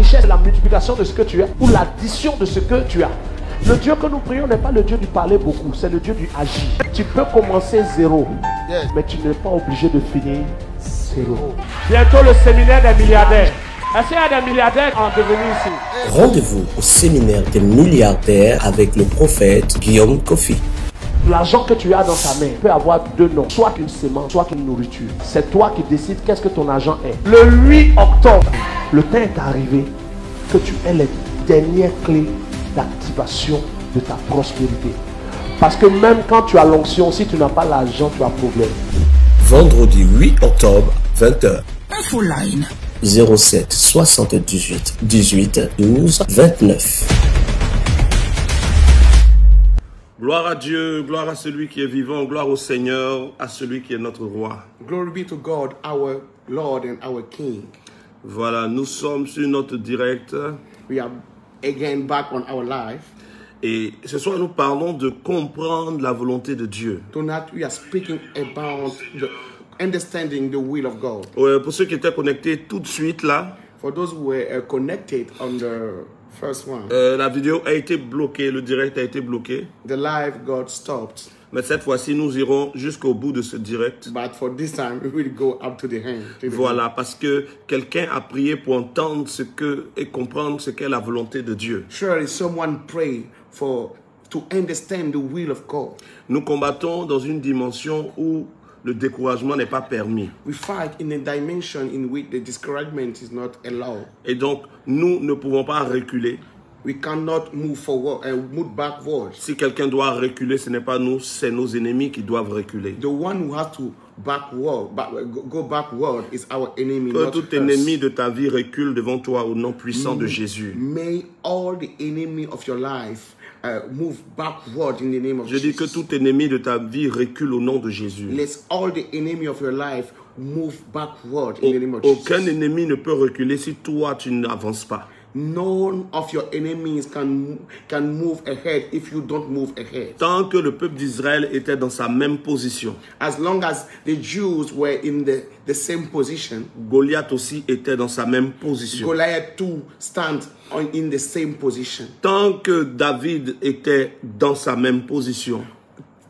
richesse, la multiplication de ce que tu as ou l'addition de ce que tu as. Le Dieu que nous prions n'est pas le Dieu du parler beaucoup, c'est le Dieu du agir. Tu peux commencer zéro, mais tu n'es pas obligé de finir zéro. Bientôt le séminaire des milliardaires. Est-ce qu'il y a des milliardaires en devenir ici? Rendez-vous au séminaire des milliardaires avec le prophète Guillaume Kofi. L'argent que tu as dans ta main peut avoir deux noms, soit une semence, soit une nourriture. C'est toi qui décides qu'est-ce que ton argent est. Le 8 octobre, le temps est arrivé que tu aies les dernières clés d'activation de ta prospérité. Parce que même quand tu as l'onction, si tu n'as pas l'argent, tu as problème. Vendredi 8 octobre, 20h. Infoline 07 78 18 12 29. Gloire à Dieu, gloire à celui qui est vivant, gloire au Seigneur, à celui qui est notre roi. Glory be to God, our Lord and our King. Voilà, nous sommes sur notre direct. We are again back on our life. Et ce soir, nous parlons de comprendre la volonté de Dieu. Tonight we are speaking about the understanding the will of God. Pour ceux qui étaient connectés tout de suite là, For those who were connected on the first one, la vidéo a été bloquée, le direct a été bloqué. the live got stopped. Mais cette fois-ci, nous irons jusqu'au bout de ce direct. But for this time, we will go up to the hand. Voilà, parce que quelqu'un a prié pour entendre ce que et comprendre ce qu'est la volonté de Dieu. Surely someone prayed to understand the will of God. Nous combattons dans une dimension où le découragement n'est pas permis. We fight in a dimension in which the discouragement is not allowed. Et donc, nous ne pouvons pas reculer. We cannot move forward and move backwards. Si quelqu'un doit reculer, ce n'est pas nous, c'est nos ennemis qui doivent reculer. The one who has to go backward is our enemy. Que Not tout us. ennemi de ta vie recule devant toi au nom puissant de Jésus. May all the enemy of your life move backward in the name of Je dis que Jesus. tout ennemi de ta vie recule au nom de Jésus. Let all the enemy of your life move backward in the name of Jesus. Aucun ennemi ne peut reculer si toi tu n'avances pas. None of your enemies can move ahead if you don't move ahead. Tant que le peuple d'Israël était dans sa même position, As long as the Jews were in the same position, Goliath aussi était dans sa même position. Goliath too stands in the same position. Tant que David était dans sa même position,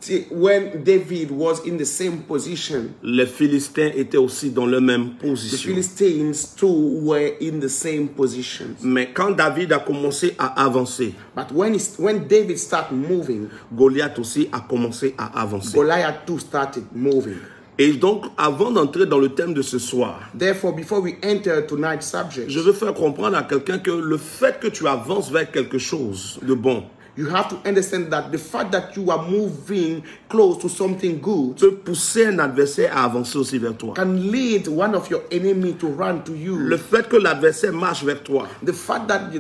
See, when David was in the same position, les Philistins étaient aussi dans la même the position. Philistines too were in the same position. Mais quand David a commencé à avancer, But when David started moving, Goliath aussi a commencé à avancer. Goliath too started moving. Et donc, avant d'entrer dans le thème de ce soir, Therefore, before we enter tonight's subject, je veux faire comprendre à quelqu'un que le fait que tu avances vers quelque chose de bon you have to understand that the fact that you are moving close to something good peut pousser un adversaire à avancer aussi vers toi. can lead one of your enemy to run to you. Le fait que l'adversaire marche vers toi The fact that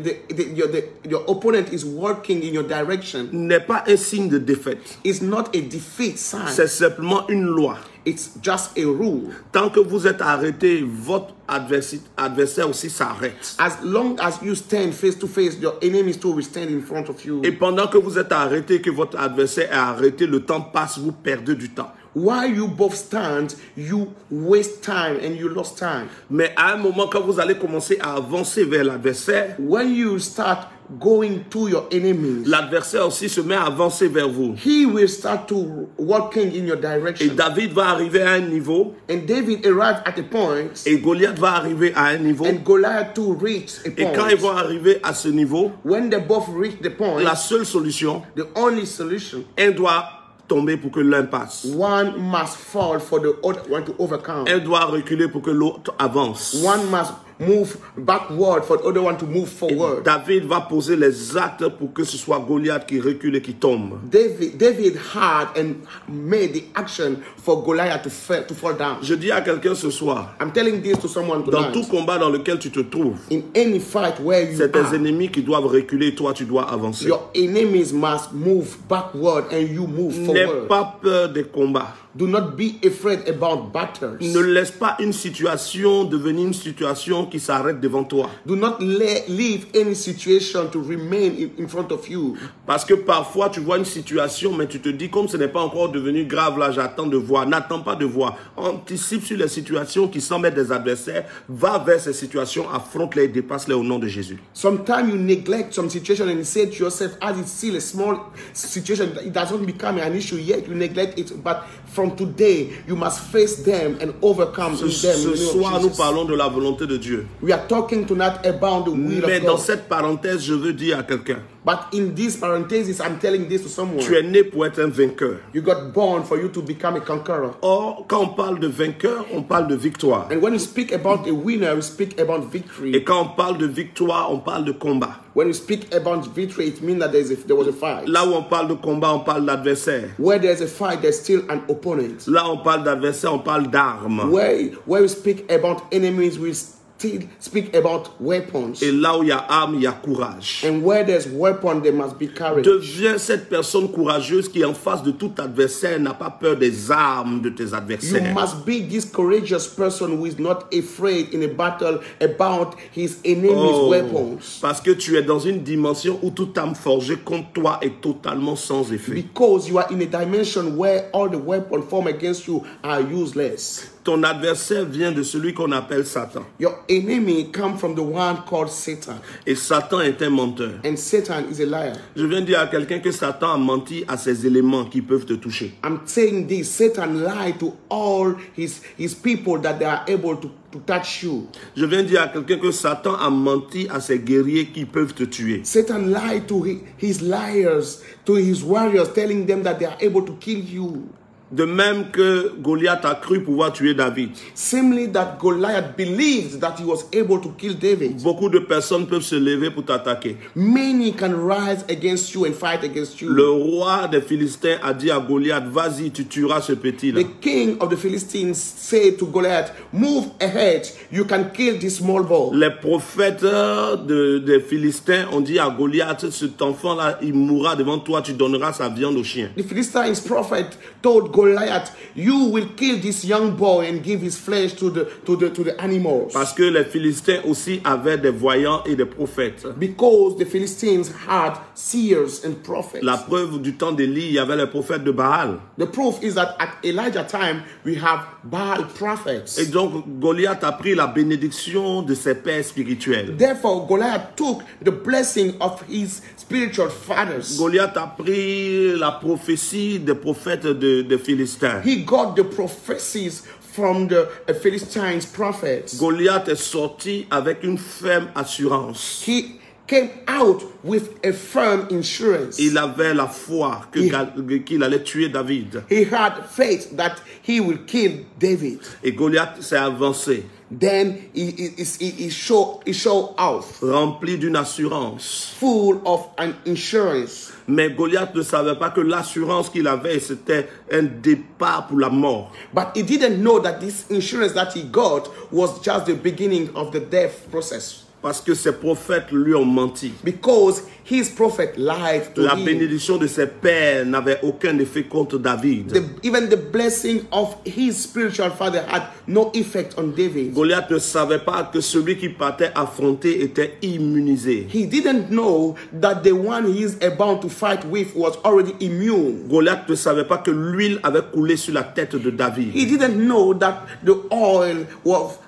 your opponent is working in your direction n'est pas un signe de défaite. is not a defeat sign. C'est simplement une loi. It's just a rule. Tant que vous êtes arrêté, votre adversaire aussi s'arrête. As long as you stand face to face, your enemies too will stand in front of you. Et pendant que vous êtes arrêté, que votre adversaire est arrêté, le temps passe, vous perdez du temps. While you both stand, you waste time and you lost time. Mais à un moment, quand vous allez commencer à avancer vers l'adversaire, When you start going to your enemies, l'adversaire aussi se met à avancer vers vous. he will start to working in your Et direction. David va arriver à un niveau, And David arrived at a point, et Goliath va arriver à un niveau. and Goliath too reached a Et quand ils vont point. arriver à ce niveau, When they both reached the point, la seule solution, the only solution, un doit tomber pour que l'un passe. one must fall for the other one to overcome. Un doit reculer pour que l'autre avance. One must move backward for the other one to move forward. David va poser les actes pour que ce soit Goliath qui recule et qui tombe. David had and made the action for Goliath to fall down. Je dis à quelqu'un ce soir, I'm telling this to someone dans tonight. tout combat dans lequel tu te trouves, In any fight where you c'est tes are, ennemis qui doivent reculer, toi tu dois avancer. your enemies must move backward and you move N'aie forward. pas peur des combats. Do not be afraid about battles. Ne laisse pas une situation devenir une situation situation qui s'arrête devant toi. Do not leave any situation to remain in front of you. Parce que parfois, tu vois une situation, mais tu te dis, comme ce n'est pas encore devenu grave, là, j'attends de voir. N'attends pas de voir. Anticipe sur les situations qui semblent être des adversaires. Va vers ces situations, affronte-les et dépasse-les au nom de Jésus. Sometimes you neglect some situation and you say to yourself, as it's still a small situation, it doesn't become an issue yet, you neglect it. But from today, you must face them and overcome them. Ce soir, nous parlons de la volonté de Dieu. We are talking tonight about the will Mais of dans God. cette parenthèse, je veux dire à quelqu'un, But in this parenthesis, I'm telling this to someone. tu es né pour être un vainqueur. You got born for you to become a conqueror. Or, quand on parle de vainqueur, on parle de victoire. And when you speak about a winner, you speak about victory. Et quand on parle de victoire, on parle de combat. When you speak about victory, it means that there was a fight. Là où on parle de combat, on parle d'adversaire. Where there's a fight, there's still an opponent. Là, on parle d'adversaire, on parle d'armes. Where we speak about enemies, we still speak about weapons. Et là où il y a armes, il y a courage. And where there's weapon, there must be courage. Deviens cette personne courageuse qui, en face de tout adversaire, n'a pas peur des armes de tes You adversaires. must be this courageous person who is not afraid in a battle about his enemy's weapons. Parce que tu es dans une dimension où toute arme forgée contre toi est totalement sans effet. Because you are in a dimension where all the weapons formed against you are useless. Ton adversaire vient de celui qu'on appelle Satan. Your enemy comes from the one called Satan. Et Satan est un menteur. And Satan is a liar. Je viens de dire à quelqu'un que Satan a menti à ces éléments qui peuvent te toucher. I'm saying this. Satan lied to all his people that they are able to touch you. Je viens de dire à quelqu'un que Satan a menti à ces guerriers qui peuvent te tuer. Satan lied to his liars, to his warriors, telling them that they are able to kill you. De même que Goliath a cru pouvoir tuer David. Simply that Goliath believed that he was able to kill David. Beaucoup de personnes peuvent se lever pour t'attaquer. Many can rise against you and fight against you. Le roi des Philistins a dit à Goliath, vas-y, tu tueras ce petit-là. The king of the Philistines said to Goliath, move ahead, you can kill this small boy. Les prophètes des Philistins ont dit à Goliath, cet enfant-là, il mourra devant toi, tu donneras sa viande aux chiens. The Philistines prophet told Goliath, you will kill this young boy and give his flesh to the animals. Parce que les Philistins aussi avaient des voyants et des prophètes. Because the Philistines had seers and prophets. La preuve du temps d'Élie, il y avait les prophètes de Baal. The proof is that at Elijah's time, we have Baal prophets. Et donc, Goliath a pris la bénédiction de ses pères spirituels. Therefore, Goliath took the blessing of his spiritual fathers. Goliath a pris la prophétie des prophètes des Philistins. He got the prophecies from the Philistines prophets. Goliath est sorti avec une ferme assurance. He came out with a firm insurance. Il avait la foi qu'il allait tuer David. He had faith that he will kill David. Et Goliath s'est avancé. Then he showed off, rempli d'une assurance. full of an insurance. Mais Goliath ne savait pas que l'assurance qu'il avait, c'était un départ pour la mort. But he didn't know that this insurance that he got was just the beginning of the death process. Parce que ses prophètes lui ont menti. Because his prophet lied to La him. bénédiction de ses pères n'avait aucun effet contre David. Even the blessing of his spiritual father had no effect on David. Goliath ne savait pas que celui qui partait affronter était immunisé. He didn't know that the one he is about to fight with was already immune. Goliath ne savait pas que l'huile avait coulé sur la tête de David. He didn't know that the oil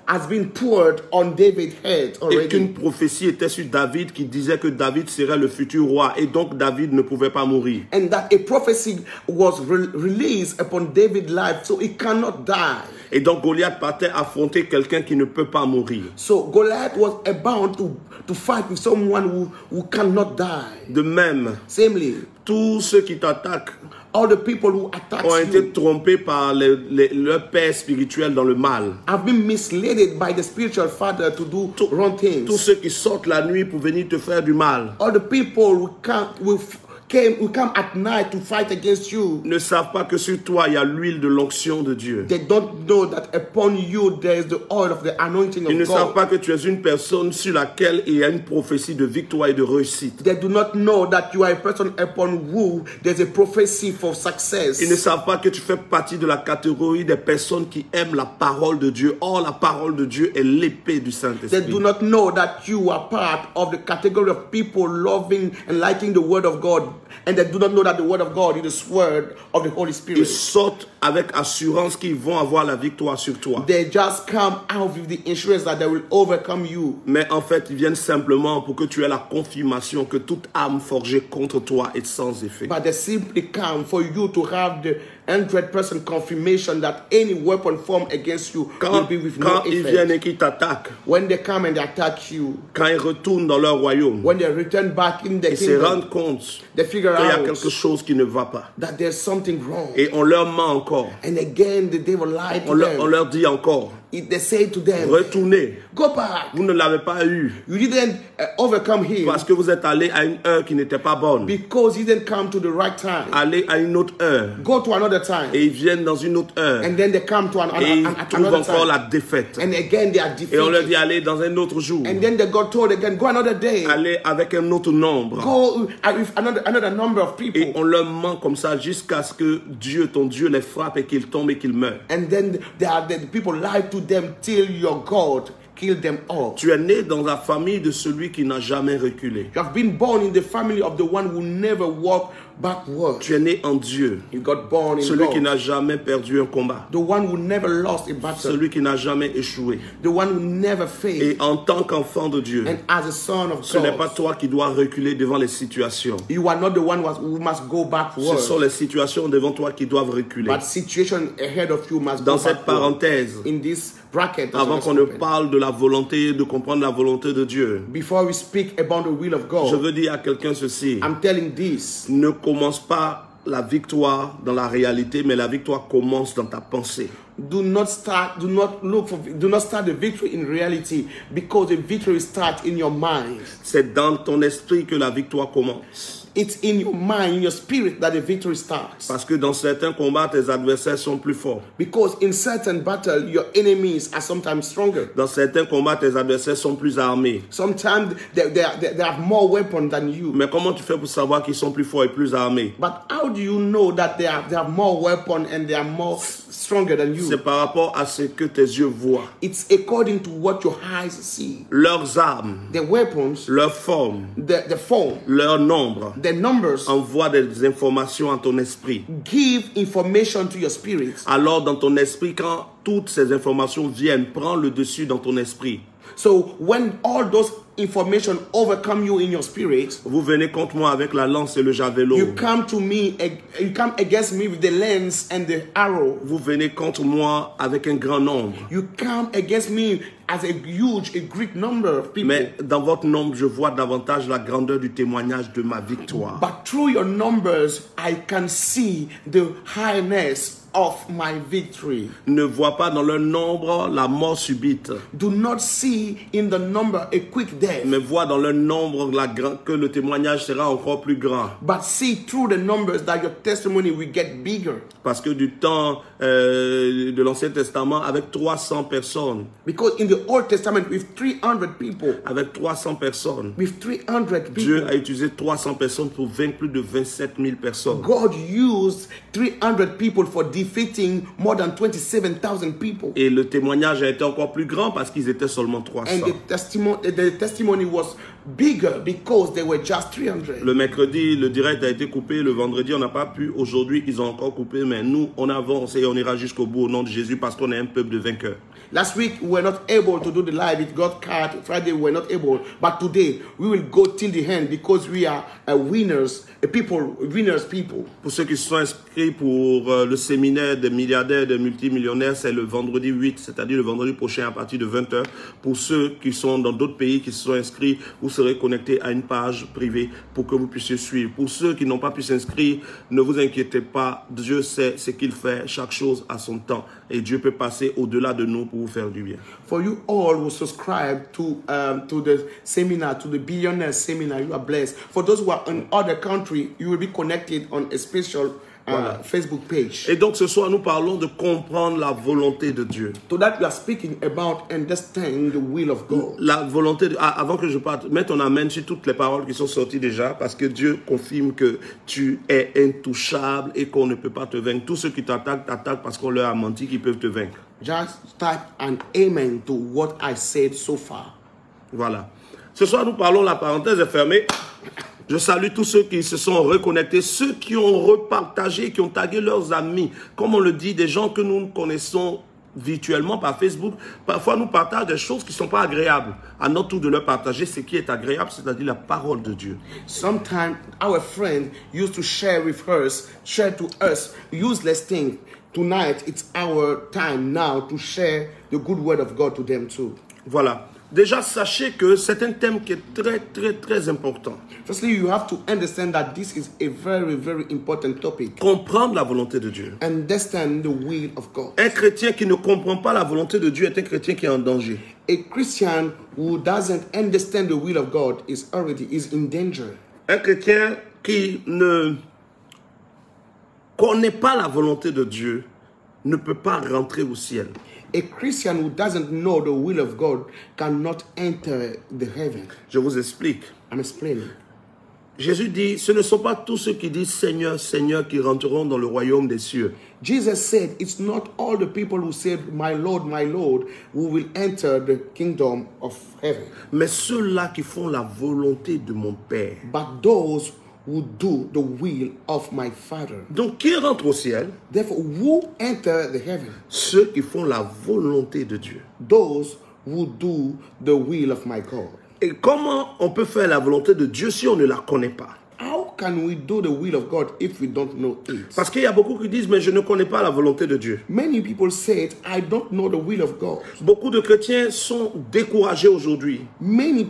has been poured on David's head Et already. qu'une prophétie était sur David qui disait que David serait le futur roi et donc David ne pouvait pas mourir. And that a prophecy was released upon David's life, so he cannot die. Et donc Goliath partait affronter quelqu'un qui ne peut pas mourir. So Goliath was about to fight with someone who cannot die. De même, Samely, tous ceux qui t'attaquent all the people who attack ont été you trompés par leur père spirituel dans le mal. have been misled by the spiritual father to do wrong things. Tous ceux qui sortent la nuit pour venir te faire du mal. All the people who come at night to fight against you. Ne savent pas que sur toi, il y a l'huile de l'onction de Dieu. They don't know that upon you there is the oil of the anointing Ils ne of savent God. pas que tu es une personne sur laquelle il y a une prophétie de victoire et de réussite. They do not know that you are a person upon who there's a prophecy for success. Ils ne savent pas que tu fais partie de la catégorie des personnes qui aiment la parole de Dieu. Or, la parole de Dieu est l'épée du They Saint-Esprit. do not know that you are part of the category of people loving and liking the word of God. And they do not know that the word of God is the sword of the Holy Ils Spirit. sortent avec assurance qu'ils vont avoir la victoire sur toi. They just come out with the assurance that they will overcome you. Mais en fait, ils viennent simplement pour que tu aies la confirmation que toute âme forgée contre toi est sans effet. But they simply come for you to have the 100% confirmation that any weapon formed against you will Quand, be with no quand ils viennent effect. et qu'ils t'attaquent, When they come and they attack you, quand ils retournent dans leur royaume, when they return back in the ils se kingdom, rendent compte they figure qu'il y a out quelque chose qui ne va pas. that there's something wrong. Et on leur ment encore. And again, the devil lied to On them. leur dit encore, They say to them, retournez. go back. Vous ne l'avez pas eu You didn't overcome him parce que vous êtes allé à une heure qui n'était pas bonne. because he didn't come to the right time. Allez à une autre heure. Go to another time. Et ils viennent dans une autre heure. And then they come to Et ils at trouvent another encore time. la défaite. And again they are Et on leur dit, defeated. allez dans un autre jour. And then they got told again, go another day. Allez avec un autre nombre. Go with another number of Et people. on leur ment comme ça jusqu'à ce que Dieu, ton Dieu, les frappe et qu'ils tombent et qu'ils meurent. And then the people lie to them till your God kill them all. Tu es né dans la famille de celui qui n'a jamais reculé. You have been born in the family of the one who never walked backward. Tu es né en Dieu. You got born in Celui qui God. n'a jamais perdu un combat. The one who never lost a battle. Celui qui n'a jamais échoué. The one who never failed. Et en tant qu'enfant de Dieu, And as a son of ce n'est pas God, toi qui dois reculer devant les situations. you are not the one who must go Ce backward. sont les situations devant toi qui doivent reculer. But situation ahead of you must Dans go cette backward. parenthèse, In this bracket, that's avant what qu'on is ne open. parle de la volonté, de comprendre la volonté de Dieu, Before we speak about the will of je God, veux dire à quelqu'un ceci. I'm telling this. Ne commence pas la victoire dans la réalité, mais la victoire commence dans ta pensée. Do not start the victory in reality, because the victory starts in your mind. C'est dans ton esprit que la victoire commence. It's in your mind, in your spirit, that the victory starts. Parce que dans certains combats, tes adversaires sont plus forts. Because in certain battle, your enemies are sometimes stronger. Dans certains combats, tes adversaires sont plus armés. Sometimes they have more weapons than you. Mais comment tu fais pour savoir qu'ils sont plus forts et plus armés? But how do you know that they have more weapons and they are more stronger than you? C'est par rapport à ce que tes yeux voient. It's according to what your eyes see. Leurs armes, The weapons, leur forme, the form, leur nombre the numbers envoient des informations à ton esprit. give information to your spirit. Alors dans ton esprit, quand toutes ces informations viennent, prends le dessus dans ton esprit. So when all those information overcome you in your spirit, Vous venez contre moi avec la lance et le javelot. you come against me with the lance and the arrow. Vous venez contre moi avec un grand nombre. You come against me as a great number of people. Mais dans votre nombre, je vois davantage la grandeur du témoignage de ma victoire. But through your numbers, I can see the highness of my victory. Ne vois pas dans leur nombre la mort subite, Do not see in the number a quick death, mais vois dans leur nombre que le témoignage sera encore plus grand. but see through the numbers that your testimony will get bigger. Parce que du temps de l'Ancien Testament, avec 300 personnes, Because in the Old Testament, with 300 people, avec 300 personnes, with 300 Dieu people, a utilisé 300 personnes pour vaincre plus de 27 000 personnes. God used 300 people for defeating more than 27,000 people. Et le témoignage a été encore plus grand parce qu'ils étaient seulement 300. And the testimony was bigger because they were just 300. Le mercredi, le direct a été coupé. Le vendredi, on n'a pas pu. Aujourd'hui, ils ont encore coupé. Mais nous, on avance et on ira jusqu'au bout au nom de Jésus parce qu'on est un peuple de vainqueurs. Last week, we were not able to do the live. It got cut. Friday, we were not able. But today, we will go till the end because we are winners people. Pour ceux qui se sont inscrits pour le séminaire des milliardaires, des multimillionnaires, c'est le vendredi 8, c'est-à-dire le vendredi prochain à partir de 20h. Pour ceux qui sont dans d'autres pays, qui se sont inscrits, vous serez connectés à une page privée pour que vous puissiez suivre. Pour ceux qui n'ont pas pu s'inscrire, ne vous inquiétez pas. Dieu sait ce qu'il fait, chaque chose à son temps. Et Dieu peut passer au-delà de nous pour vous faire du bien. For you all who subscribe to the seminar, to the billionaire seminar, you are blessed. For those who are in other country, you will be connected on a special Facebook page. Et donc ce soir, nous parlons de comprendre la volonté de Dieu. So that we are speaking about understanding the will of God. La volonté de... avant que je parte, mets ton amen sur toutes les paroles qui sont sorties déjà, parce que Dieu confirme que tu es intouchable et qu'on ne peut pas te vaincre. Tous ceux qui t'attaquent parce qu'on leur a menti qu'ils peuvent te vaincre. Just type an amen to what I said so far. Voilà. Ce soir, nous parlons, la parenthèse est fermée. Je salue tous ceux qui se sont reconnectés, ceux qui ont repartagé, qui ont tagué leurs amis. Comme on le dit, des gens que nous connaissons virtuellement par Facebook. Parfois, nous partageons des choses qui ne sont pas agréables. À notre tour de leur partager ce qui est agréable, c'est-à-dire la parole de Dieu. Sometimes our friend used to share to us useless things. Tonight, it's our time now to share the good word of God to them too. Voilà. Déjà, sachez que c'est un thème qui est très, très, très important. Firstly, you have to understand that this is a very, very important topic. Comprendre la volonté de Dieu. Understand the will of God. Un chrétien qui ne comprend pas la volonté de Dieu est un chrétien qui est en danger. A Christian who doesn't understand the will of God is in danger. Un chrétien qui ne connaît pas la volonté de Dieu ne peut pas rentrer au ciel. A Christian who doesn't know the will of God cannot enter the heaven. Je vous explique. I'm explaining. Jésus dit, ce ne sont pas tous ceux qui disent Seigneur, Seigneur qui rentreront dans le royaume des cieux. Jesus said, it's not all the people who said, my Lord, who will enter the kingdom of heaven. Mais ceux-là qui font la volonté de mon Père. But those who do the will of my Father. Donc, qui rentre au ciel? Therefore, who enter the heaven? Ceux qui font la volonté de Dieu. Those who do the will of my God. Et comment on peut faire la volonté de Dieu si on ne la connaît pas? How can we do the will of God if we don't know it? Parce qu'il y a beaucoup qui disent, mais je ne connais pas la volonté de Dieu. Many people say, I don't know the will of God. Beaucoup de chrétiens sont découragés aujourd'hui. Many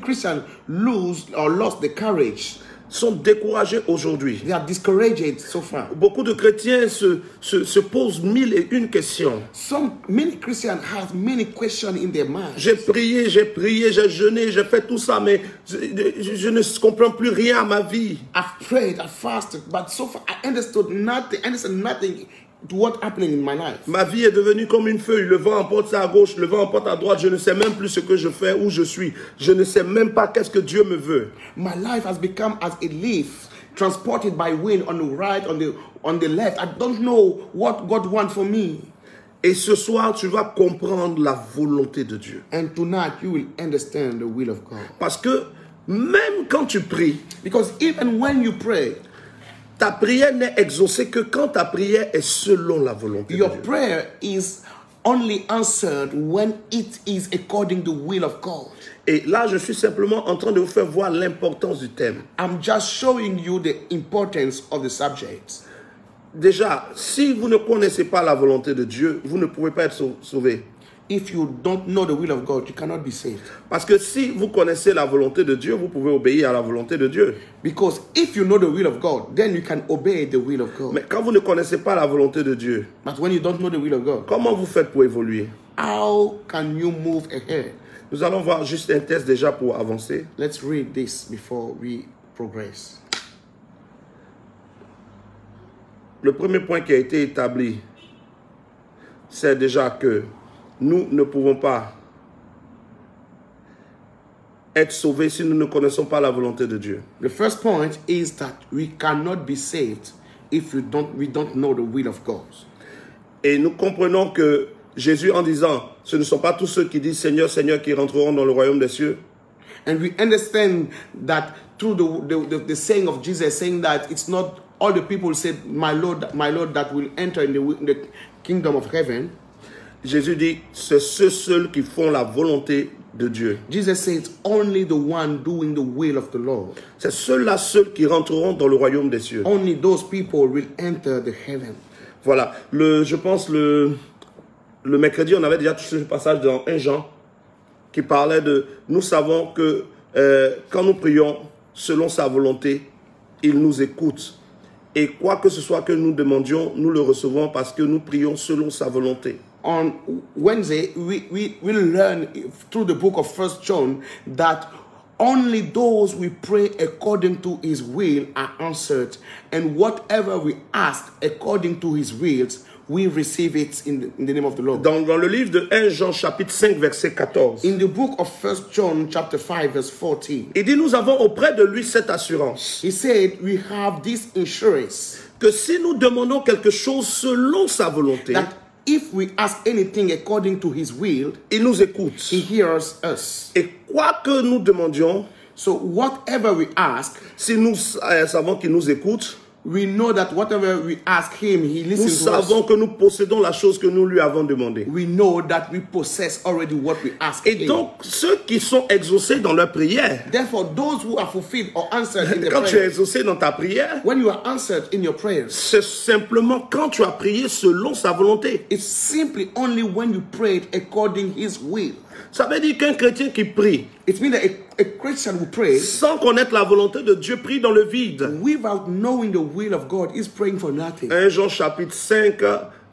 Christians lost the courage. Sont découragés aujourd'hui. They are discouraged so far. Beaucoup de chrétiens se posent 1001 questions. Many Christians have many questions in their mind. J'ai prié, j'ai jeûné, j'ai fait tout ça, mais je ne comprends plus rien à ma vie. I've prayed, I've fasted, but so far I understood nothing to what's happening in my life. Ma vie est devenue comme une feuille. Le vent emporte ça à gauche, le vent emporte à droite. Je ne sais même plus ce que je fais, où je suis. Je ne sais même pas qu'est-ce que Dieu me veut. My life has become as a leaf transported by wind on the right, on the left. I don't know what God wants for me. Et ce soir, tu vas comprendre la volonté de Dieu. And tonight you will understand the will of God. Parce que même quand tu pries, because even when you pray, ta prière n'est exaucée que quand ta prière est selon la volonté de Dieu. Your prayer is only answered when it is according to the will of God. Et là, je suis simplement en train de vous faire voir l'importance du thème. I'm just showing you the importance of the subject. Déjà, si vous ne connaissez pas la volonté de Dieu, vous ne pouvez pas être sauvé. If you don't know the will of God, you cannot be saved. Parce que si vous connaissez la volonté de Dieu, vous pouvez obéir à la volonté de Dieu. Because if you know the will of God, then you can obey the will of God. Mais quand vous ne connaissez pas la volonté de Dieu, but when you don't know the will of God, comment vous faites pour évoluer? How can you move ahead? Nous allons voir juste un test déjà pour avancer. Let's read this before we progress. Le premier point qui a été établi, c'est déjà que nous ne pouvons pas être sauvés si nous ne connaissons pas la volonté de Dieu. The first point is that we cannot be saved if we don't know the will of God. Et nous comprenons que Jésus, en disant, ce ne sont pas tous ceux qui disent Seigneur, Seigneur qui rentreront dans le royaume des cieux. And we understand that through the saying of Jesus, saying that it's not all the people who say, my Lord, that will enter in the kingdom of heaven. Jésus dit, c'est ceux seuls qui font la volonté de Dieu. Jesus says, only the one doing the will of the Lord. C'est ceux-là seuls qui rentreront dans le royaume des cieux. Only those people will enter the heaven. Voilà, je pense le le mercredi, on avait déjà touché ce passage dans 1 Jean qui parlait de « Nous savons que quand nous prions selon sa volonté, il nous écoute. Et quoi que ce soit que nous demandions, nous le recevons parce que nous prions selon sa volonté. » On Wednesday, we learn through the book of 1 John that only those we pray according to his will are answered. And whatever we ask according to his wills, we receive it in the name of the Lord. Dans le livre de 1 Jean chapitre 5 verset 14, In the book of 1 John chapter 5 verse 14, il dit nous avons auprès de lui cette assurance he said we have this insurance que si nous demandons quelque chose selon sa volonté, that if we ask anything according to his will, il nous écoute. he hears us. Et quoi que nous demandions, So whatever we ask, si nous savons qu'il nous écoute, we know that whatever we ask him, he nous listens to us. savons que nous possédons la chose que nous lui avons demandé. We know that we possess already what we ask Et him. donc, ceux qui sont exaucés dans leur prière, Therefore, those who are fulfilled or answered in the quand tu es prayer, exaucé dans ta prière, when you are answered in your prayers, c'est simplement quand tu as prié selon sa volonté. it's simply only when you prayed according his will. Ça veut dire qu'un chrétien qui prie It means that a Christian who prays sans connaître la volonté de Dieu prie dans le vide. without knowing the will of God is praying for nothing. 1 Jean chapitre 5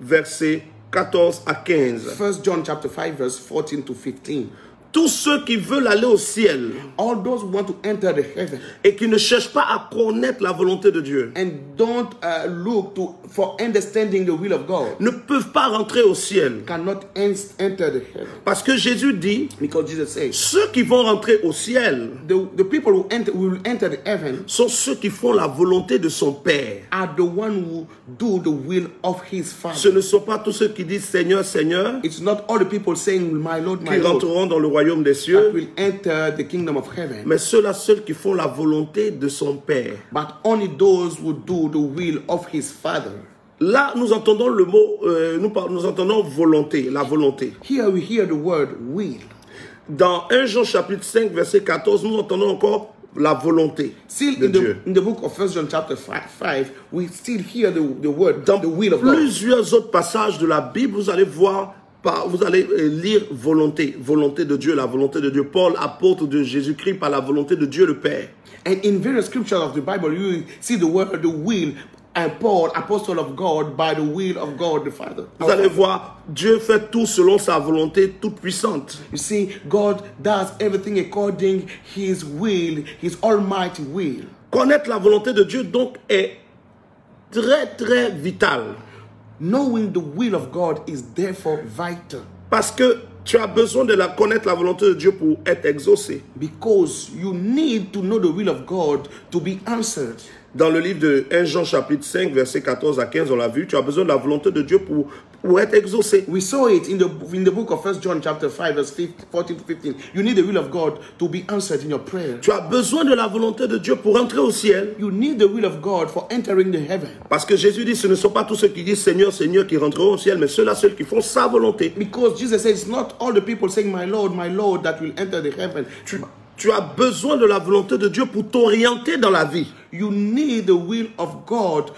verset 14 à 15. 1 John chapter 5 verse 14 to 15. Tous ceux qui veulent aller au ciel All those who want to enter the heaven et qui ne cherchent pas à connaître la volonté de Dieu and don't look for understanding the will of God ne peuvent pas rentrer au ciel. cannot enter the heaven. Parce que Jésus dit, Because Jesus says, ceux qui vont rentrer au ciel the people who will enter the heaven sont ceux qui font la volonté de son Père. are the one who do the will of his Ce Father. ne sont pas tous ceux qui disent Seigneur, Seigneur, It's not all the people saying, my Lord, my qui Lord, rentreront dans le royaume des that cieux, will enter the kingdom of heaven, mais ceux-là seuls qui font la volonté de son Père. but only those who do the will of his Father. Là, nous entendons le mot, nous entendons volonté, la volonté. Here we hear the word will. Dans 1 Jean chapitre 5 verset 14, nous entendons encore la volonté Still de in Dieu. the book of 1 John chapter 5, we still hear the word, Dans the will of God. plusieurs autres passages de la Bible, vous allez voir, vous allez lire volonté, volonté de Dieu, la volonté de Dieu. Paul, apôtre de Jésus-Christ, par la volonté de Dieu le Père. And in various scriptures of the Bible, you see the word, the will, and Paul, apostle of God, by the will of God the Father. Vous allez voir, Dieu fait tout selon sa volonté toute puissante. You see, God does everything according his will, his almighty will. Connaître la volonté de Dieu, donc, est très, très vital. Knowing the will of God is therefore vital, Parce que tu as besoin de connaître la volonté de Dieu pour être exaucé. because you need to know the will of God to be answered. Dans le livre de 1 Jean chapitre 5, verset 14 à 15, on l'a vu, tu as besoin de la volonté de Dieu pour être exaucé. We saw it in the book of 1 John chapter 5 verse 14 to 15. You need the will of God to be answered in your prayer. Tu as besoin de la volonté de Dieu pour entrer au ciel. You need the will of God for entering the heaven. Parce que Jésus dit, ce ne sont pas tous ceux qui disent Seigneur, Seigneur qui rentreront au ciel, mais ceux-là, ceux qui font sa volonté. Because Jesus says, it's not all the people saying, my Lord, that will enter the heaven. Tu as besoin de la volonté de Dieu pour t'orienter dans la vie. You need the will of God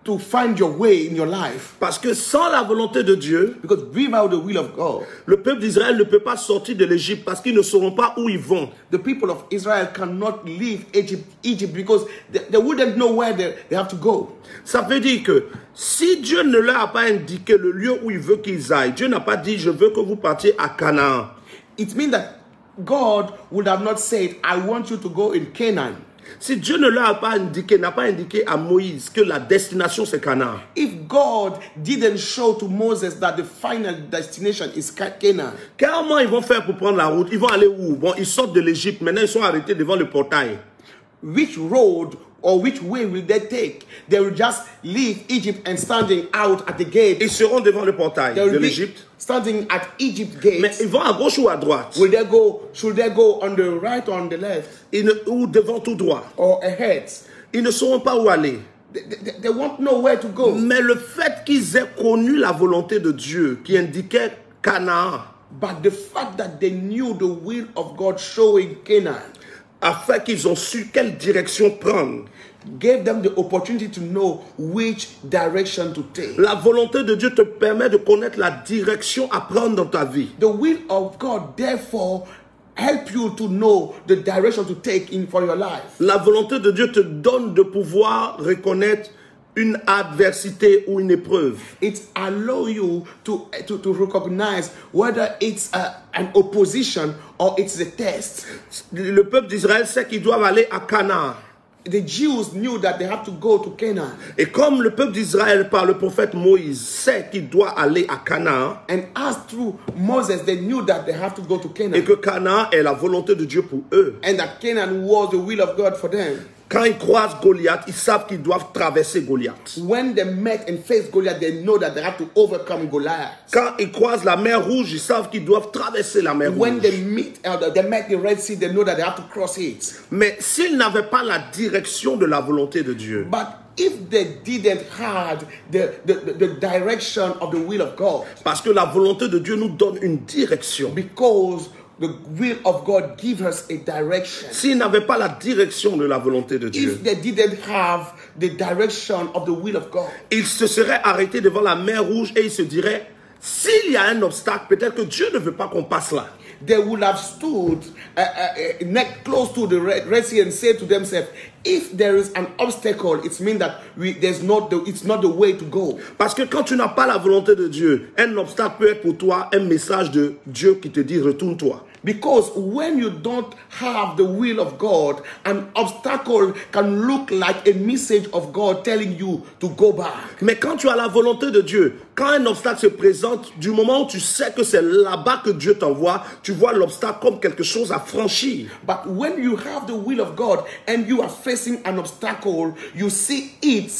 to find your way in your life. Parce que sans la volonté de Dieu, Because without the will of God, le peuple d'Israël ne peut pas sortir de l'Égypte parce qu'ils ne sauront pas où ils vont. the people of Israel cannot leave Egypt because they wouldn't know where they have to go. Ça veut dire que si Dieu ne leur a pas indiqué le lieu où il veut qu'ils aillent, Dieu n'a pas dit je veux que vous partiez à Canaan. It means that God would have not said, I want you to go in Canaan. Si Dieu ne leur a pas indiqué, n'a pas indiqué à Moïse que la destination c'est Canaan, If God didn't show to Moses that the final destination is Canaan, comment ils vont faire pour prendre la route? Ils vont aller où? Bon, ils sortent de l'Égypte, maintenant ils sont arrêtés devant le portail. which road or which way will they take? They will just leave Egypt and standing out at the gate. Ils seront devant le portail They de will be l'Égypte, standing at Egypt mais gate. ils vont à gauche ou à droite? Should they go on the right or on the left Ou devant tout droit? or ahead? Ils ne sauront pas où aller. They won't know where to go. Mais le fait qu'ils aient connu la volonté de Dieu qui indiquait Canaan, But the fact that they knew the will of God showing Canaan, a fait qu'ils ont su quelle direction prendre. gave them the opportunity to know which direction to take. La volonté de Dieu te permet de connaître la direction à prendre dans ta vie. The will of God, therefore, help you to know the direction to take in for your life. La volonté de Dieu te donne de pouvoir reconnaître une adversité ou une épreuve. It allows you to recognize whether it's an opposition or it's a test. Le peuple d'Israël sait qu'ils doivent aller à Canaan. The Jews knew that they have to go to Canaan. Et comme le peuple d'Israël par le prophète Moïse sait qu'il doit aller à Canaan, And as through Moses, they knew that they have to go to Canaan. et que Canaan est la volonté de Dieu pour eux. And that Canaan was the will of God for them. Quand ils croisent Goliath, ils savent qu'ils doivent traverser Goliath. When they met and faced Goliath, they know that they have to overcome Goliath. Quand ils croisent la mer Rouge, ils savent qu'ils doivent traverser la mer When Rouge. they met the Red Sea, they know that they have to cross it. Mais s'ils n'avaient pas la direction de la volonté de Dieu, But if they didn't have the direction of the will of God, parce que la volonté de Dieu nous donne une direction. because the will of God gives us a direction. S'ils n'avaient pas la direction de la volonté de Dieu, If they didn't have the direction of the will of God, ils se seraient arrêtés devant la mer Rouge et ils se diraient, s'il y a un obstacle, peut-être que Dieu ne veut pas qu'on passe là. they would have stood neck close to the Red Sea and said to themselves, if there is an obstacle, it means that it's not the way to go. Parce que quand tu n'as pas la volonté de Dieu, un obstacle peut être pour toi un message de Dieu qui te dit retourne-toi. Because when you don't have the will of God, an obstacle can look like a message of God telling you to go back. Mais quand tu as la volonté de Dieu, quand un obstacle se présente, du moment où tu sais que c'est là-bas que Dieu t'envoie, tu vois l'obstacle comme quelque chose à franchir. But when you have the will of God and you are facing an obstacle, you see it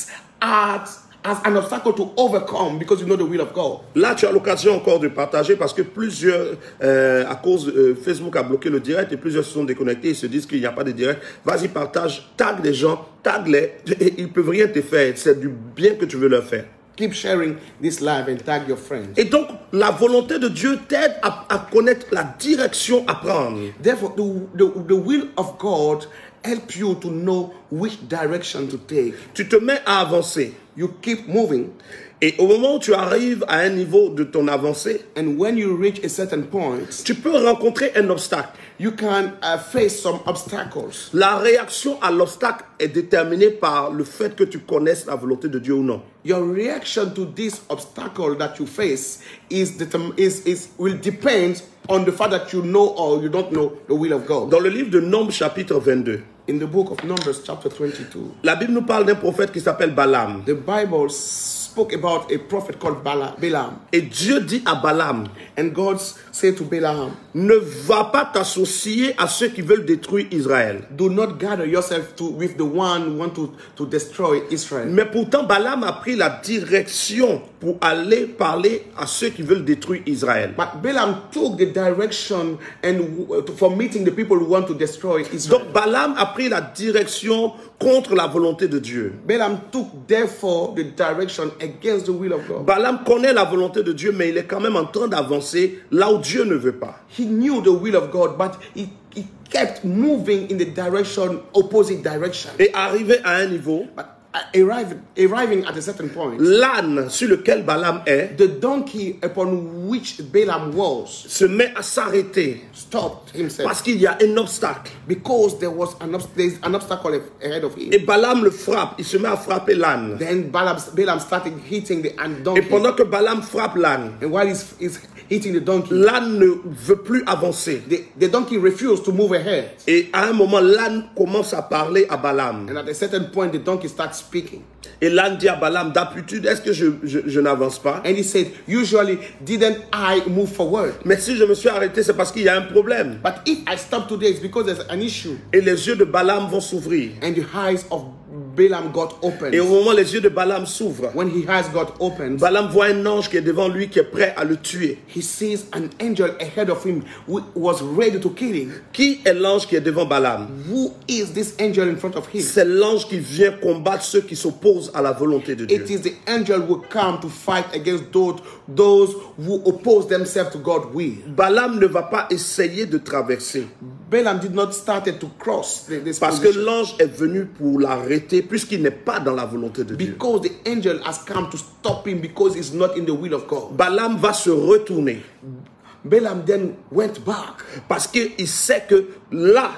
as an obstacle to overcome because you know the will of God. Là, tu as l'occasion encore de partager parce que plusieurs, à cause Facebook a bloqué le direct et plusieurs se sont déconnectés, ils se disent qu'il n'y a pas de direct. Vas-y, partage, tag les gens, tag-les, ils ne peuvent rien te faire, c'est du bien que tu veux leur faire. Keep sharing this live and tag your friends. Et donc, la volonté de Dieu t'aide à connaître la direction à prendre. Therefore, the will of God help you to know which direction to take. Tu te mets à avancer. You keep moving, Et au moment où tu arrives à un niveau de ton avancée, and when you reach a certain point, tu peux rencontrer un obstacle. you can face some obstacles. La réaction à l'obstacle est déterminée par le fait que tu connaisses la volonté de Dieu ou non. Your reaction to this obstacle that you face will depend on the fact that you know or you don't know the will of God. Dans le livre de Nombres chapitre 22, In the book of Numbers chapter 22, la Bible nous parle d'un prophète qui s'appelle Balaam. the Bible spoke about a prophet called Balaam. Et Dieu dit à Balaam, And God said to Balaam, ne va pas t'associer à ceux qui veulent détruire Israël. do not gather yourself with the one who want to destroy Israel. Mais pourtant, Balaam a pris la direction pour aller parler à ceux qui veulent détruire Israël. But Balaam took the direction for meeting the people who want to destroy Israel. Donc Balaam a pris la direction contre la volonté de Dieu. Balaam took therefore the direction against the will of God. Balaam connaît la volonté de Dieu, mais il est quand même en train d'avancer là où Dieu ne veut pas. He knew the will of God, but he kept moving in the opposite direction. Et arrivé à un niveau, But arriving at a certain point, l'âne sur lequel Balaam est the donkey upon which Balaam was se met à s'arrêter stopped himself parce qu'il y a un obstacle. because there's an obstacle ahead of him. Et Balaam le frappe, il se met à frapper l'âne. Then Balaam started hitting the Et donkey. pendant que Balaam frappe l'âne, And while he's hitting the donkey, l'âne ne veut plus avancer. the donkey refused to move ahead. Et à un moment, l'âne commence à parler à Balaam. And at a certain point, the donkey starts speaking. Et l'âne dit à Balaam, d'habitude, est-ce que je n'avance pas? And he said, usually, didn't I move forward? Mais si je me suis arrêté, c'est parce qu'il y a un problème. But if I stop today, it's because there's an issue. Et les yeux de Balaam vont s'ouvrir. And the eyes of Balaam got opened. Et au moment où les yeux de Balaam s'ouvrent, When his eyes got opened, Balaam voit un ange qui est devant lui, qui est prêt à le tuer. he sees an angel ahead of him who was ready to kill him. Qui est l'ange qui est devant Balaam? Who is this angel in front of him? C'est l'ange qui vient combattre ceux qui s'opposent à la volonté de Dieu. It is the angel who come to fight against those who oppose themselves to God's will. Balaam ne va pas essayer de traverser. Balaam did not start to cross this Parce que position. l'ange est venu pour l'arrêter puisqu'il n'est pas dans la volonté de Dieu. Because the angel has come to stop him because he's not in the will of God. Balaam va se retourner Balaam then went back parce qu'il sait que là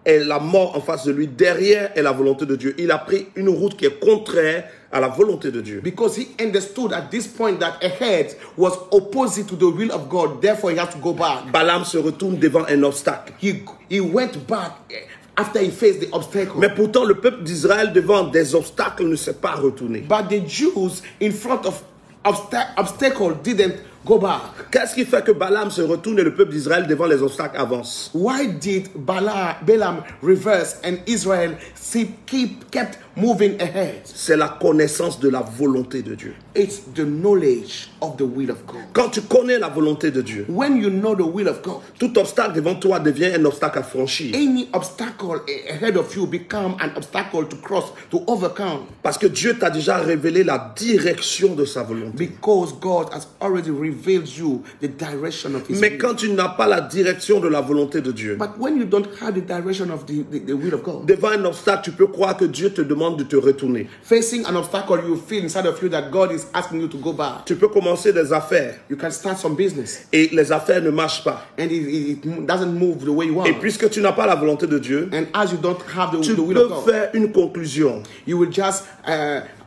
est la mort en face de lui, derrière est la volonté de Dieu. Il a pris une route qui est contraire à la volonté de Dieu. because he understood at this point that ahead was opposite to the will of God. Therefore, he had to go back. Balaam se retourne devant un obstacle. He went back after he faced the obstacle. Mais pourtant, le peuple d'Israël devant des obstacles ne s'est pas retourné. But the Jews in front of obstacle didn't go back. Qu'est-ce qui fait que Balaam se retourne et le peuple d'Israël devant les obstacles avance? Why did Balaam reverse and Israel kept moving ahead? C'est la connaissance de la volonté de Dieu. It's the knowledge of the will of God. Quand tu connais la volonté de Dieu, When you know the will of God, tout obstacle devant toi devient un obstacle à franchir. any obstacle ahead of you become an obstacle to cross, to overcome. Parce que Dieu t'a déjà révélé la direction de sa volonté. Because God has already revealed you the direction of His Mais will. quand tu n'as pas la direction de la volonté de Dieu, But when you don't have the direction of the will of God, devant un obstacle, tu peux croire que Dieu te demande de te retourner. facing an obstacle, you feel inside of you that God is asking you to go back. Tu peux commencer des affaires You can start some business et les affaires ne marchent pas. and it doesn't move the way you want. Et puisque tu n'as pas la volonté de Dieu, And as you don't have tu the will of peux God, faire une conclusion you will just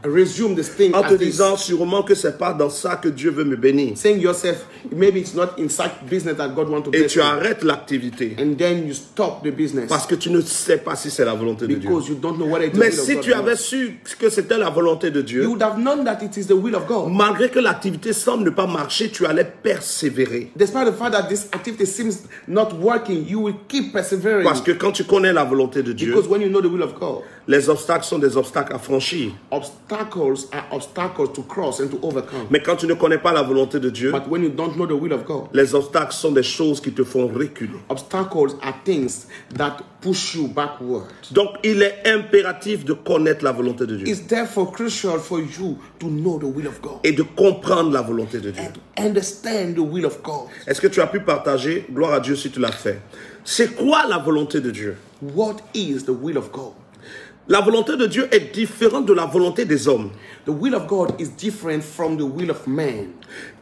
resume this thing en te as this, disant sûrement que c'est pas dans ça que Dieu veut me bénir. saying yourself, maybe it's not in such business that God wants to Et bless tu you. arrêtes l'activité And then you stop the business parce que tu ne sais pas si c'est la volonté de Dieu. because you don't know whether it's the Mais will of si God. tu or not. avais su que c'était la volonté de You Dieu, would have known that it is the will of God. malgré que l'activité semble ne pas marcher, tu allais persévérer. Despite the fact that this activity seems not working, you will keep persevering. Parce que quand tu connais la volonté de Dieu, Because when you know the will of God, les obstacles sont des obstacles à franchir. obstacles are obstacles to cross and to overcome. Mais quand tu ne connais pas la volonté de Dieu, But when you don't know the will of God, les obstacles sont des choses qui te font reculer. obstacles are things that push you backward. Donc, il est impératif de connaître la volonté de Dieu It's therefore crucial for you to know the will of God et de comprendre la volonté de Dieu. and understand the will of God. Est-ce que tu as pu partager, gloire à Dieu si tu l'as fait, c'est quoi la volonté de Dieu? What is the will of God? La volonté de Dieu est différente de la volonté des hommes. The will of God is different from the will of man.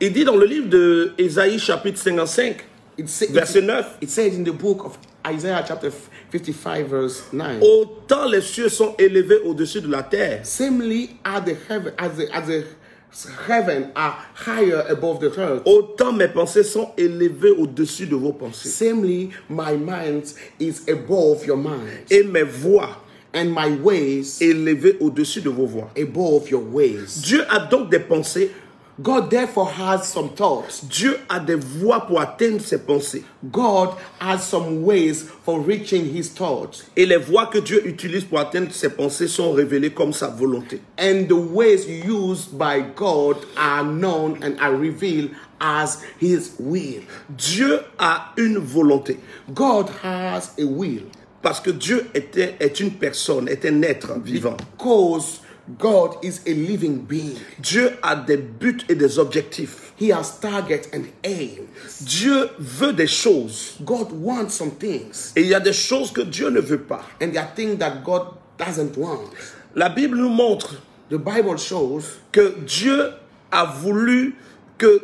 Il dit dans le livre de Ésaïe chapitre 55, verset 9, It says in the book of Isaiah chapter 55 verse 9. autant les cieux sont élevés au-dessus de la terre, Samely are the heaven as the heaven are higher above the earth. autant mes pensées sont élevées au-dessus de vos pensées. Samely my mind is above your mind, Et mes voix and my ways élevées au-dessus de vos voix. above your ways. Dieu a donc des pensées. God therefore has some thoughts. Dieu a des voies pour atteindre ses pensées. God has some ways for reaching his thoughts. Et les voies que Dieu utilise pour atteindre ses pensées sont révélées comme sa volonté. And the ways used by God are known and are revealed as his will. Dieu a une volonté. God has a will. Parce que Dieu est une personne, est un être vivant. Because God is a living being. Dieu a des buts et des objectifs. He has targets and aims. Dieu veut des choses. God wants some things. Et il y a des choses que Dieu ne veut pas. And there are things that God doesn't want. La Bible nous montre The Bible shows que Dieu a voulu que